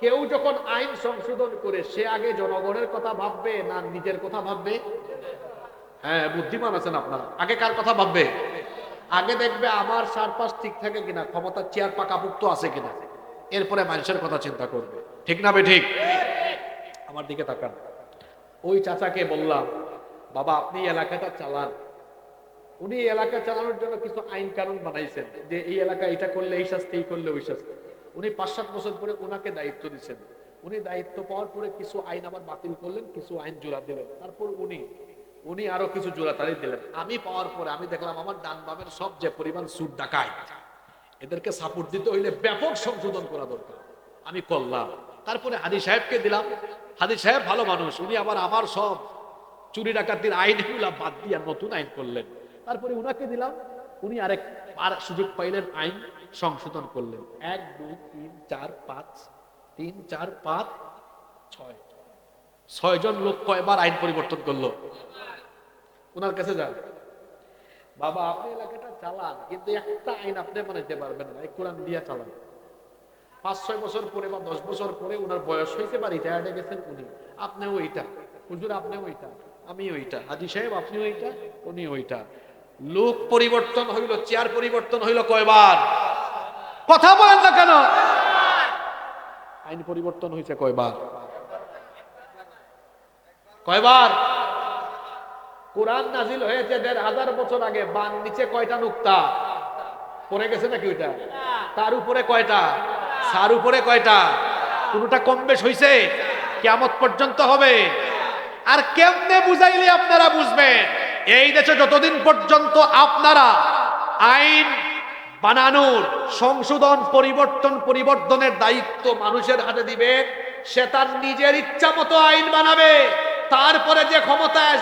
[SPEAKER 2] কেউ যখন আইন সংশোধন করে সে আগে জনগণের কথা ভাববে না নিজের কথা ভাববে? হ্যাঁ, বুদ্ধিমান আছেন আপনারা। আগে কার কথা ভাববে? আগে দেখবে আমার চারপাশ ঠিক থাকে কিনা, ক্ষমতার চেয়ার পাকাপুক্ত আছে কিনা, এরপরে মানুষের কথা চিন্তা করবে। ঠিক না বে ঠিক? আমার দিকে তাকান। ওই চাচাকে বললাম, বাবা আপনি এলাকাটা চালান। উনি এলাকা চালানোর জন্য কিছু আইন কানুন বানাইছেন, যে এই এলাকা এটা করলে এই শাস্তি, এই করলে ওই শাস্তি। উনি 5-7 বছর পরে উনাকে দায়িত্ব দিচ্ছেন। উনি দায়িত্ব পাওয়ার পরে কিছু আইন আবার বাতিল করলেন, কিছু আইন জোড়া দিলেন। তারপর উনি আরো কিছু জোড়া তাড়ি দিলেন। আমি পাওয়ার পরে আমি দেখলাম আমার ডান বামের সব যে পরিমাণ সুদ ডাকায়, এদেরকে সাপোর্ট দিতে হইলে ব্যাপক সংশোধন করা দরকার। আমি করলাম। তারপরে হাদি সাহেবকে দিলাম। হাদি সাহেব ভালো মানুষ, উনি আবার আমার সব চুরি ডাকাতির আইনগুলা বাদ দিয়ে নতুন আইন করলেন। তারপরে উনাকে দিলাম, উনি আর সুযোগ পাইলেন, আইন সংশোধন করলেন। 1 2 3 4 5 3 4 5 6 জন লোক কয়বার আইন পরিবর্তন করলো? উনার কাছে যান, বাবা আপনি এলাকাটা চালান, কিন্তু একটা আইন আপনি বানাইতে পারবেন না, এই কোরআন দিয়া চালান। 5-6 বছর পরে বা 10 বছর পরে উনার বয়স হয়েছে বা রিটায়ার্ডে গেছেন উনি, আপনি ওইটা, হুজুর আপনি ওইটা, আমি ওইটা, হাজি সাহেব আপনি ওইটা, উনি ওইটা। লোক পরিবর্তন হইল, চেয়ার পরিবর্তন হইল কয়বার? কথা বলেন না কেন? আইন পরিবর্তন হয়েছে কয়বার? কয়বার? কোরআন নাজিল হয়েছে 1500 বছর আগে। বান নিচে কয়টা নুক্তা পড়ে গেছে নাকি ওইটা? তার উপরে কয়টা? সার উপরে কয়টা? কোনটা কম বেশ হইছে? কিয়ামত পর্যন্ত হবে। আর কেমনে বুঝাইলে আপনারা বুঝবেন? এই দেশে যতদিন পর্যন্ত আপনারা আইন বানানোর, সংশোধন, পরিবর্তনের দায়িত্ব মানুষের হাতে দিবে, সে তার নিজের ইচ্ছা মতো আইন বানাবে, তারপরে যে ক্ষমতায়